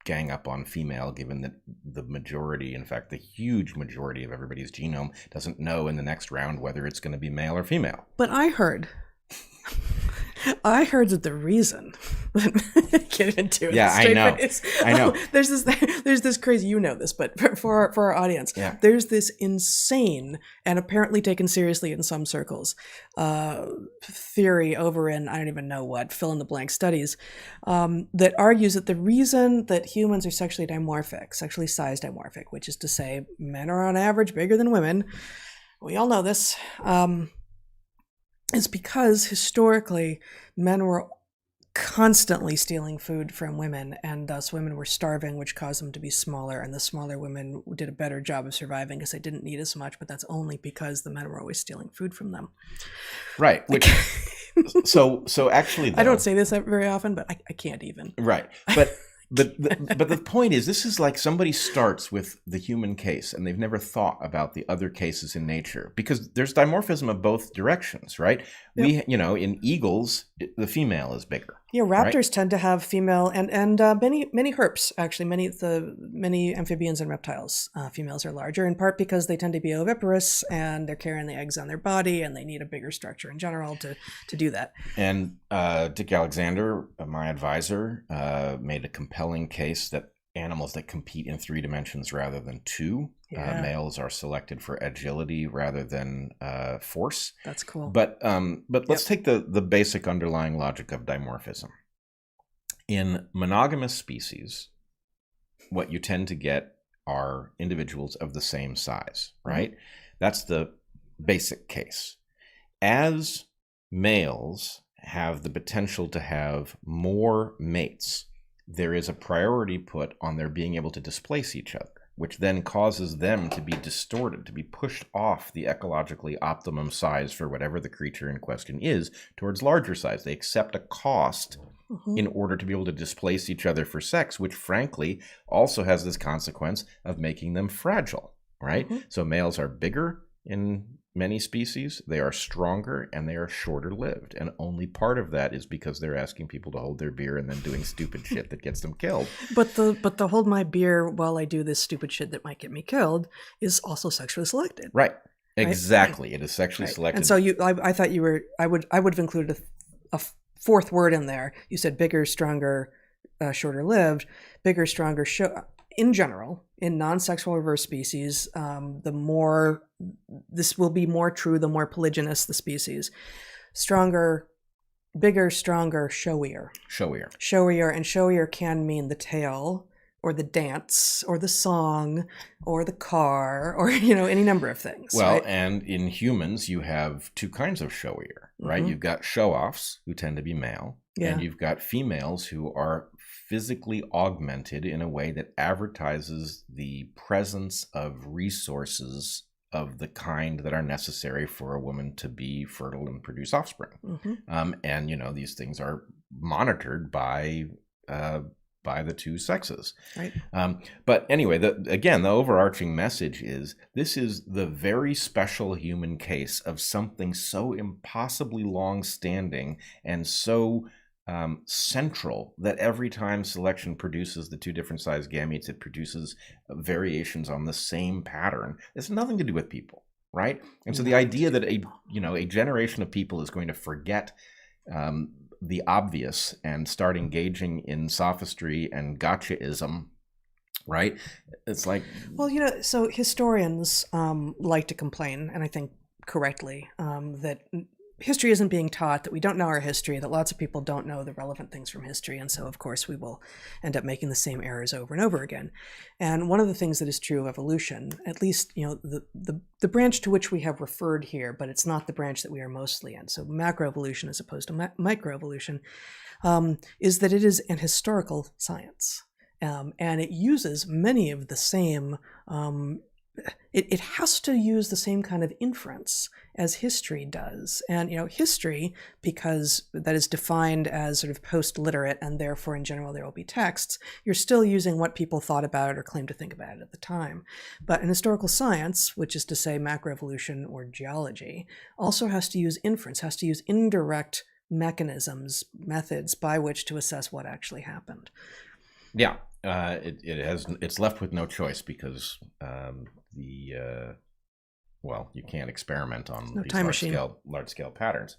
gang up on female, given that the majority, in fact the huge majority of everybody's genome doesn't know in the next round whether it's going to be male or female.
But I heard that the reason get even do it.
Yeah, I know. I know.
There's this crazy, this, but for our audience, there's this insane and apparently taken seriously in some circles theory over in I don't even know what fill in the blank studies that argues that the reason that humans are sexually size dimorphic, which is to say men are on average bigger than women. We all know this. Is because historically men were constantly stealing food from women, and thus women were starving, which caused them to be smaller, and the smaller women did a better job of surviving because they didn't need as much, but that's only because the men were always stealing food from them.
Right. Which, so actually, though,
I don't say this very often, but I can't even.
Right. But the point is, this is like somebody starts with the human case and they've never thought about the other cases in nature, because there's dimorphism of both directions, right? Yep. In eagles, the female is bigger.
Yeah, raptors tend to have female and many herps, actually, many amphibians and reptiles, females are larger, in part because they tend to be oviparous and they're carrying the eggs on their body and they need a bigger structure in general to do that. And
Dick Alexander, my advisor, made a compelling case that animals that compete in 3 dimensions rather than 2, males are selected for agility rather than force.
That's cool.
But let's take the basic underlying logic of dimorphism. In monogamous species, what you tend to get are individuals of the same size, right? Mm-hmm. That's the basic case. As males have the potential to have more mates, there is a priority put on their being able to displace each other, which then causes them to be distorted, to be pushed off the ecologically optimum size for whatever the creature in question is towards larger size. They accept a cost in order to be able to displace each other for sex, which frankly also has this consequence of making them fragile, right? So males are bigger in many species, they are stronger, and they are shorter lived. And only part of that is because they're asking people to hold their beer and then doing stupid shit that gets them killed.
But the hold my beer while I do this stupid shit that might get me killed is also sexually selected.
Right. Exactly. Right? It is sexually selected.
And so I thought you were, I would have included a fourth word in there. You said bigger, stronger, shorter lived, bigger, stronger, in general, in non-sexual reverse species, the more this will be more true, the more polygynous the species. Stronger, bigger, stronger, showier. Showier, and showier can mean the tail, or the dance, or the song, or the car, or any number of things.
Well,
right?
And in humans, you have two kinds of showier, right? You've got show-offs who tend to be male, and you've got females who are physically augmented in a way that advertises the presence of resources of the kind that are necessary for a woman to be fertile and produce offspring. And these things are monitored by the two sexes.
Right.
But anyway, the overarching message is this is the very special human case of something so impossibly long-standing and so central that every time selection produces the two different size gametes, it produces variations on the same pattern. It's nothing to do with people, right? And so the idea that a generation of people is going to forget the obvious and start engaging in sophistry and gotchaism, right? It's like,
well, so historians like to complain, and I think correctly, that history isn't being taught, that we don't know our history, that lots of people don't know the relevant things from history, and so of course we will end up making the same errors over and over again. And one of the things that is true of evolution, at least the branch to which we have referred here, but it's not the branch that we are mostly in, so macroevolution as opposed to microevolution, is that it is an historical science, and it uses many of the same it has to use the same kind of inference as history does. And, history, because that is defined as sort of post-literate, and therefore in general there will be texts, you're still using what people thought about it or claimed to think about it at the time. But in historical science, which is to say macroevolution or geology, also has to use inference, has to use indirect methods by which to assess what actually happened.
Yeah. It's left with no choice because you can't experiment on these large scale patterns.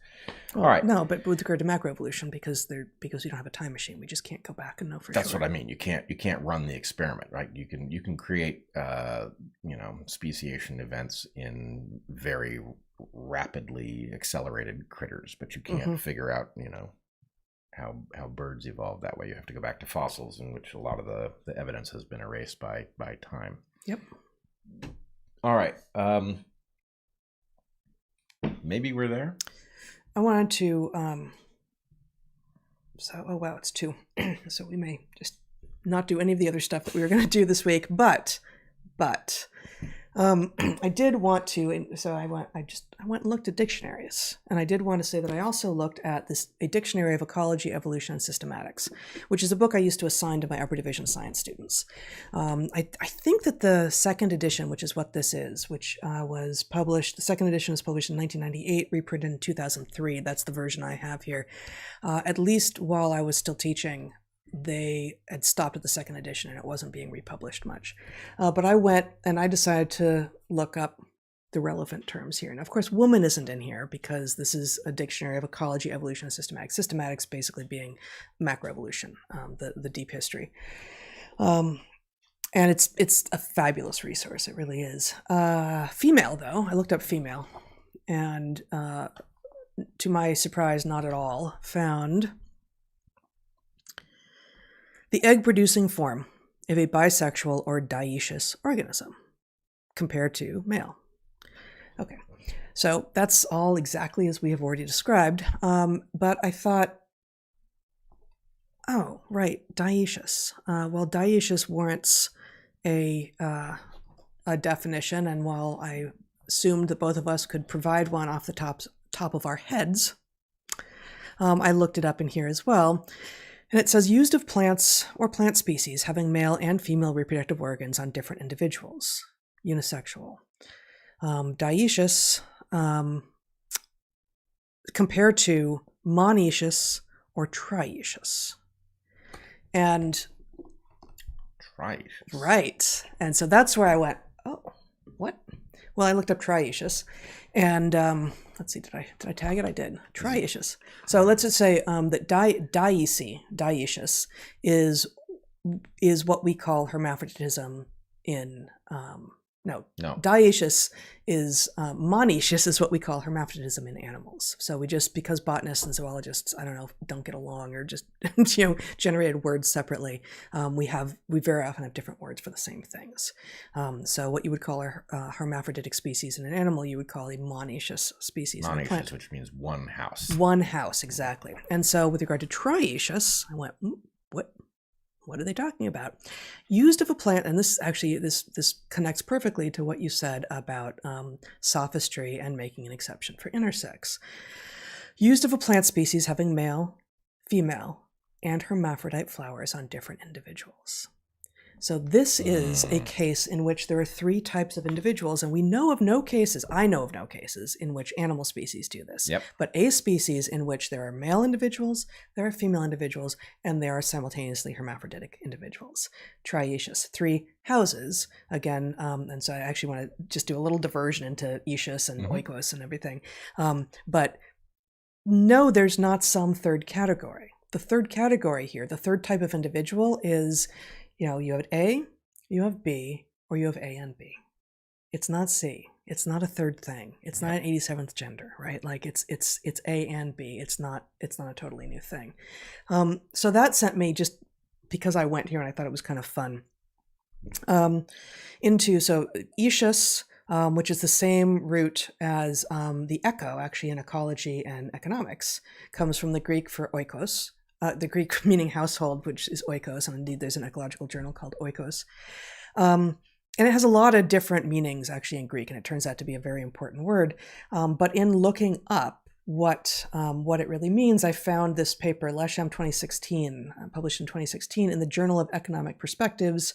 All right. No, but with regard to macroevolution, because you don't have a time machine, we just can't go back and know for sure.
That's what I mean. You can't run the experiment, right? You can create speciation events in very rapidly accelerated critters, but you can't figure out how birds evolved that way. You have to go back to fossils, in which a lot of the evidence has been erased by time.
Yep.
All right. Maybe we're there.
I wanted to. It's 2. So we may just not do any of the other stuff that we were going to do this week. But I did want to, and so I went and looked at dictionaries, and I did want to say that I also looked at a dictionary of ecology, evolution, and systematics, which is a book I used to assign to my upper division science students. I think that the second edition, which is what this is, which was published, the second edition was published in 1998, reprinted in 2003. That's the version I have here. At least while I was still teaching, they had stopped at the second edition and it wasn't being republished much. But I went and I decided to look up the relevant terms here. And of course, woman isn't in here because this is a dictionary of ecology, evolution, and systematics. Systematics basically being macroevolution, the deep history. And it's a fabulous resource. It really is. Female, though, I looked up female, and to my surprise, not at all, found the egg-producing form of a bisexual or dioecious organism compared to male. Okay, so that's all exactly as we have already described, but I thought, oh, right, dioecious. Well, dioecious warrants a definition, and while I assumed that both of us could provide one off the top of our heads, I looked it up in here as well. And it says used of plants or plant species having male and female reproductive organs on different individuals, unisexual. Dioecious compared to monoecious or trioecious. And
trioecious.
Right. And so that's where I went, oh, what? Well, I looked up trioecious, and let's see, did I tag it? I did. Trioecious. So let's just say that dioecious is what we call hermaphroditism in no,
No.
dioecious is monoecious is what we call hermaphroditism in animals. So we just, because botanists and zoologists, I don't know, don't get along or just generated words separately, we very often have different words for the same things. So what you would call a hermaphroditic species in an animal, you would call a monoecious species in a plant.
Monoecious, which means one house.
One house, exactly. And so with regard to trioecious, I went, what are they talking about? Used of a plant, and this actually, this connects perfectly to what you said about sophistry and making an exception for intersex. Used of a plant species having male, female, and hermaphrodite flowers on different individuals. So this is a case in which there are 3 types of individuals, and I know of no cases in which animal species do this.
Yep.
But a species in which there are male individuals, there are female individuals, and there are simultaneously hermaphroditic individuals. Trioecious, 3 houses, again, and so I actually want to just do a little diversion into eocious and oikos and everything. But no, there's not some third category. The third category here, the third type of individual is, you have A, you have B, or you have A and B. It's not C. It's not a third thing. It's not an 87th gender, right? Like it's A and B. It's not a totally new thing. So that sent me, just because I went here and I thought it was kind of fun, into eocious, which is the same root as the echo, actually, in ecology and economics, comes from the Greek for oikos. The Greek meaning household, which is oikos, and indeed there's an ecological journal called Oikos. And it has a lot of different meanings actually in Greek, and it turns out to be a very important word. But in looking up what it really means, I found this paper, Lesham 2016, published in 2016 in the Journal of Economic Perspectives.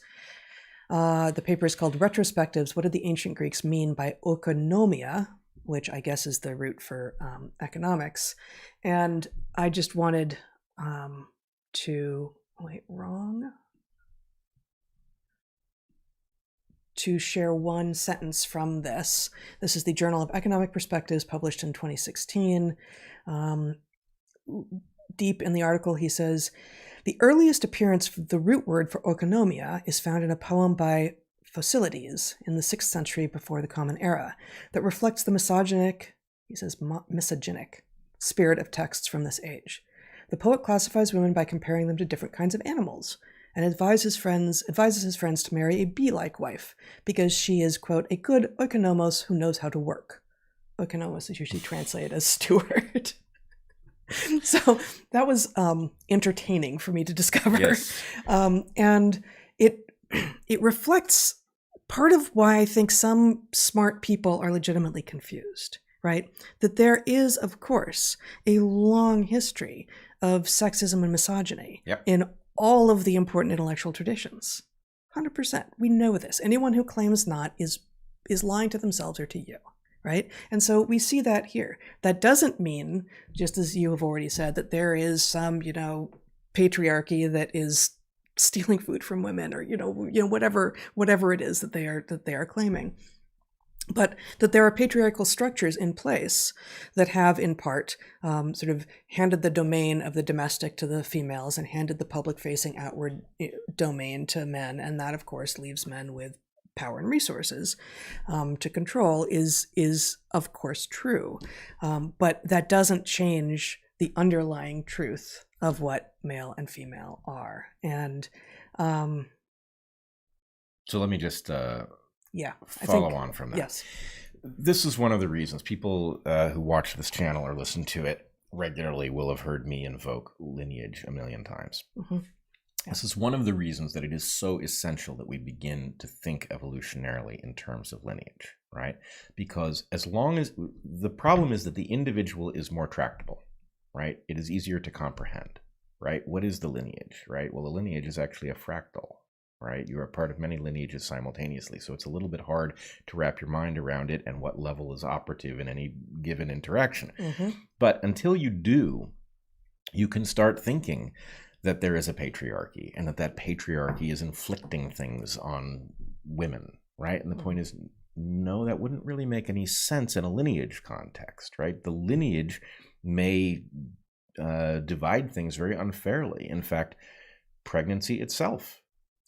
The paper is called Retrospectives. What did the ancient Greeks mean by oikonomia, which I guess is the root for economics? And I just wanted to share one sentence from this. This is the Journal of Economic Perspectives, published in 2016. Deep in the article, he says, the earliest appearance of the root word for oikonomia is found in a poem by Phocylides in the 6th century before the Common Era that reflects the misogynic spirit of texts from this age. The poet classifies women by comparing them to different kinds of animals, and advises his friends to marry a bee-like wife, because she is, quote, a good oikonomos who knows how to work. Oikonomos is usually translated as steward. So that was entertaining for me to discover.
Yes.
And it reflects part of why I think some smart people are legitimately confused, right? That there is, of course, a long history of sexism and misogyny in all of the important intellectual traditions. 100%. We know this. Anyone who claims not is lying to themselves or to you, right? And so we see that here. That doesn't mean, just as you have already said, that there is some, patriarchy that is stealing food from women, or whatever it is that they are claiming. But that there are patriarchal structures in place that have, in part, sort of handed the domain of the domestic to the females and handed the public-facing outward domain to men, and that, of course, leaves men with power and resources to control is of course true. But that doesn't change the underlying truth of what male and female are. And
so let me just
follow
on from that.
Yes.
This is one of the reasons people who watch this channel or listen to it regularly will have heard me invoke lineage a million times. Mm-hmm. Yeah. This is one of the reasons that it is so essential that we begin to think evolutionarily in terms of lineage, right? Because as long as the problem is that the individual is more tractable, right? It is easier to comprehend, right? What is the lineage, right? Well, the lineage is actually a fractal, right? You are part of many lineages simultaneously. So it's a little bit hard to wrap your mind around it and what level is operative in any given interaction. Mm-hmm. But until you do, you can start thinking that there is a patriarchy and that patriarchy is inflicting things on women, right? And the point is, no, that wouldn't really make any sense in a lineage context, right? The lineage may divide things very unfairly. In fact, pregnancy itself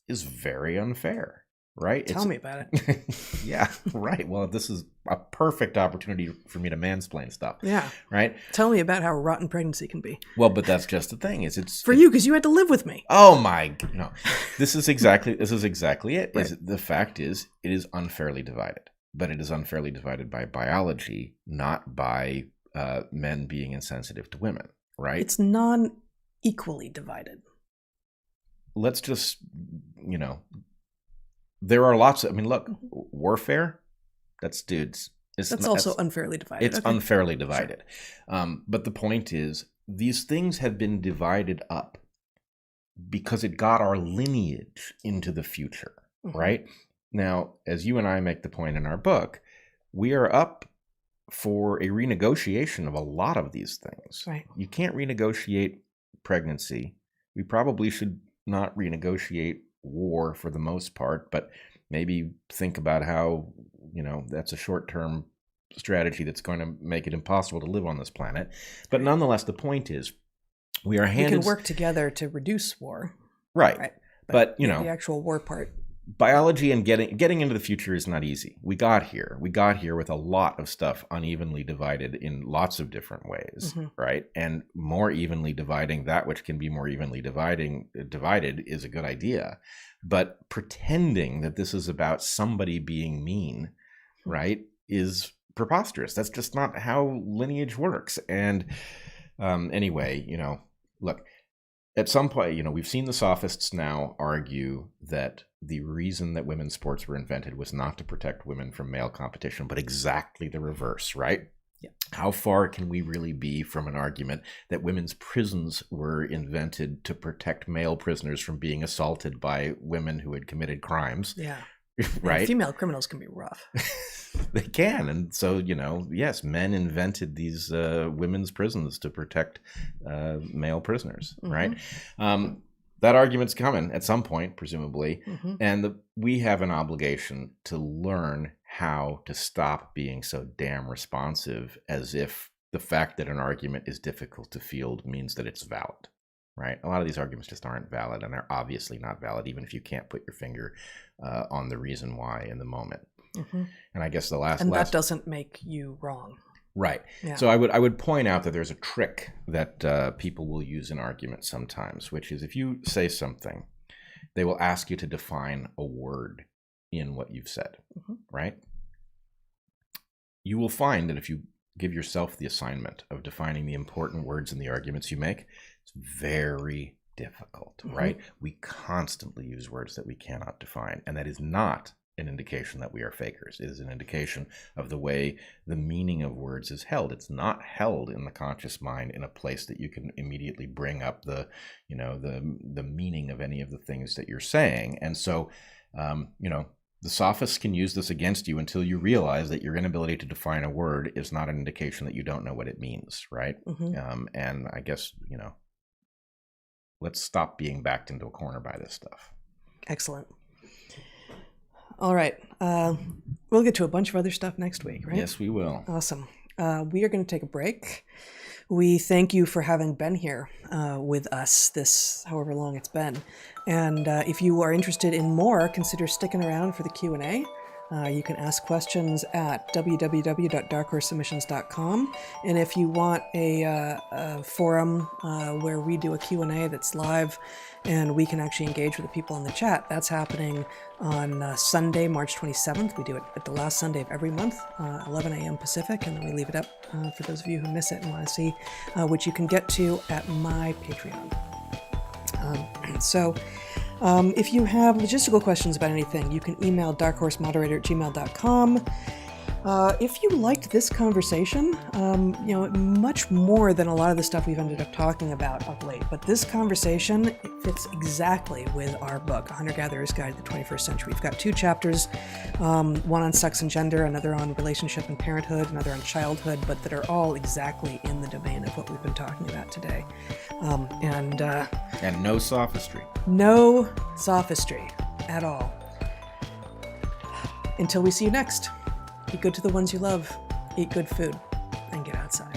is very unfair, right?
Tell me about it.
Yeah, right. Well, this is a perfect opportunity for me to mansplain stuff.
Yeah.
Right?
Tell me about how rotten pregnancy can be.
Well, but that's just the thing.
For you, because you had to live with me.
Oh my, no. This is exactly it.
Right.
The fact is, it is unfairly divided. But it is unfairly divided by biology, not by men being insensitive to women, right?
It's non-equally divided.
Let's just, there are lots of, I mean, look, warfare, that's dudes.
That's also unfairly divided.
It's unfairly divided. Sure. But the point is, these things have been divided up because it got our lineage into the future, right? Now, as you and I make the point in our book, we are up for a renegotiation of a lot of these things.
Right.
You can't renegotiate pregnancy. We probably should not renegotiate war for the most part, but maybe think about how, that's a short-term strategy that's going to make it impossible to live on this planet. But nonetheless, the point is, we can
work together to reduce war.
Right. But
the actual war part.
Biology and getting into the future is not easy. We got here with a lot of stuff unevenly divided in lots of different ways, right? And more evenly dividing that which can be more evenly divided is a good idea. But pretending that this is about somebody being mean, right, is preposterous. That's just not how lineage works. And anyway, look, at some point, we've seen the sophists now argue that the reason that women's sports were invented was not to protect women from male competition, but exactly the reverse, right?
Yeah.
How far can we really be from an argument that women's prisons were invented to protect male prisoners from being assaulted by women who had committed crimes?
Yeah.
Right?
And female criminals can be rough.
They can. And so, yes, men invented these women's prisons to protect male prisoners, right? That argument's coming at some point, presumably. And we have an obligation to learn how to stop being so damn responsive, as if the fact that an argument is difficult to field means that it's valid, right? A lot of these arguments just aren't valid, and they're obviously not valid, even if you can't put your finger on the reason why in the moment. And I guess that
doesn't make you wrong.
Right.
Yeah.
So I would point out that there's a trick that people will use in arguments sometimes, which is if you say something, they will ask you to define a word in what you've said, right? You will find that if you give yourself the assignment of defining the important words in the arguments you make, it's very difficult, right? We constantly use words that we cannot define, and that is not an indication that we are fakers. It is an indication of the way the meaning of words is held. It's not held in the conscious mind in a place that you can immediately bring up the meaning of any of the things that you're saying. And so, the sophists can use this against you until you realize that your inability to define a word is not an indication that you don't know what it means, right? And I guess, let's stop being backed into a corner by this stuff.
Excellent. All right. We'll get to a bunch of other stuff next week, right?
Yes, we will.
Awesome. We are going to take a break. We thank you for having been here with us this however long it's been. And if you are interested in more, consider sticking around for the Q&A. You can ask questions at www.darkhorsesubmissions.com. And if you want a forum where we do a Q&A that's live and we can actually engage with the people in the chat, that's happening on Sunday, March 27th. We do it at the last Sunday of every month, 11 a.m. Pacific, and then we leave it up for those of you who miss it and want to see, which you can get to at my Patreon. If you have logistical questions about anything, you can email darkhorsemoderator@gmail.com. If you liked this conversation, much more than a lot of the stuff we've ended up talking about of late, but this conversation, it fits exactly with our book, A Hunter-Gatherer's Guide to the 21st Century. We've got 2 chapters, one on sex and gender, another on relationship and parenthood, another on childhood, but that are all exactly in the domain of what we've been talking about today. And
no sophistry.
No sophistry at all. Until we see you next. Be good to the ones you love, eat good food, and get outside.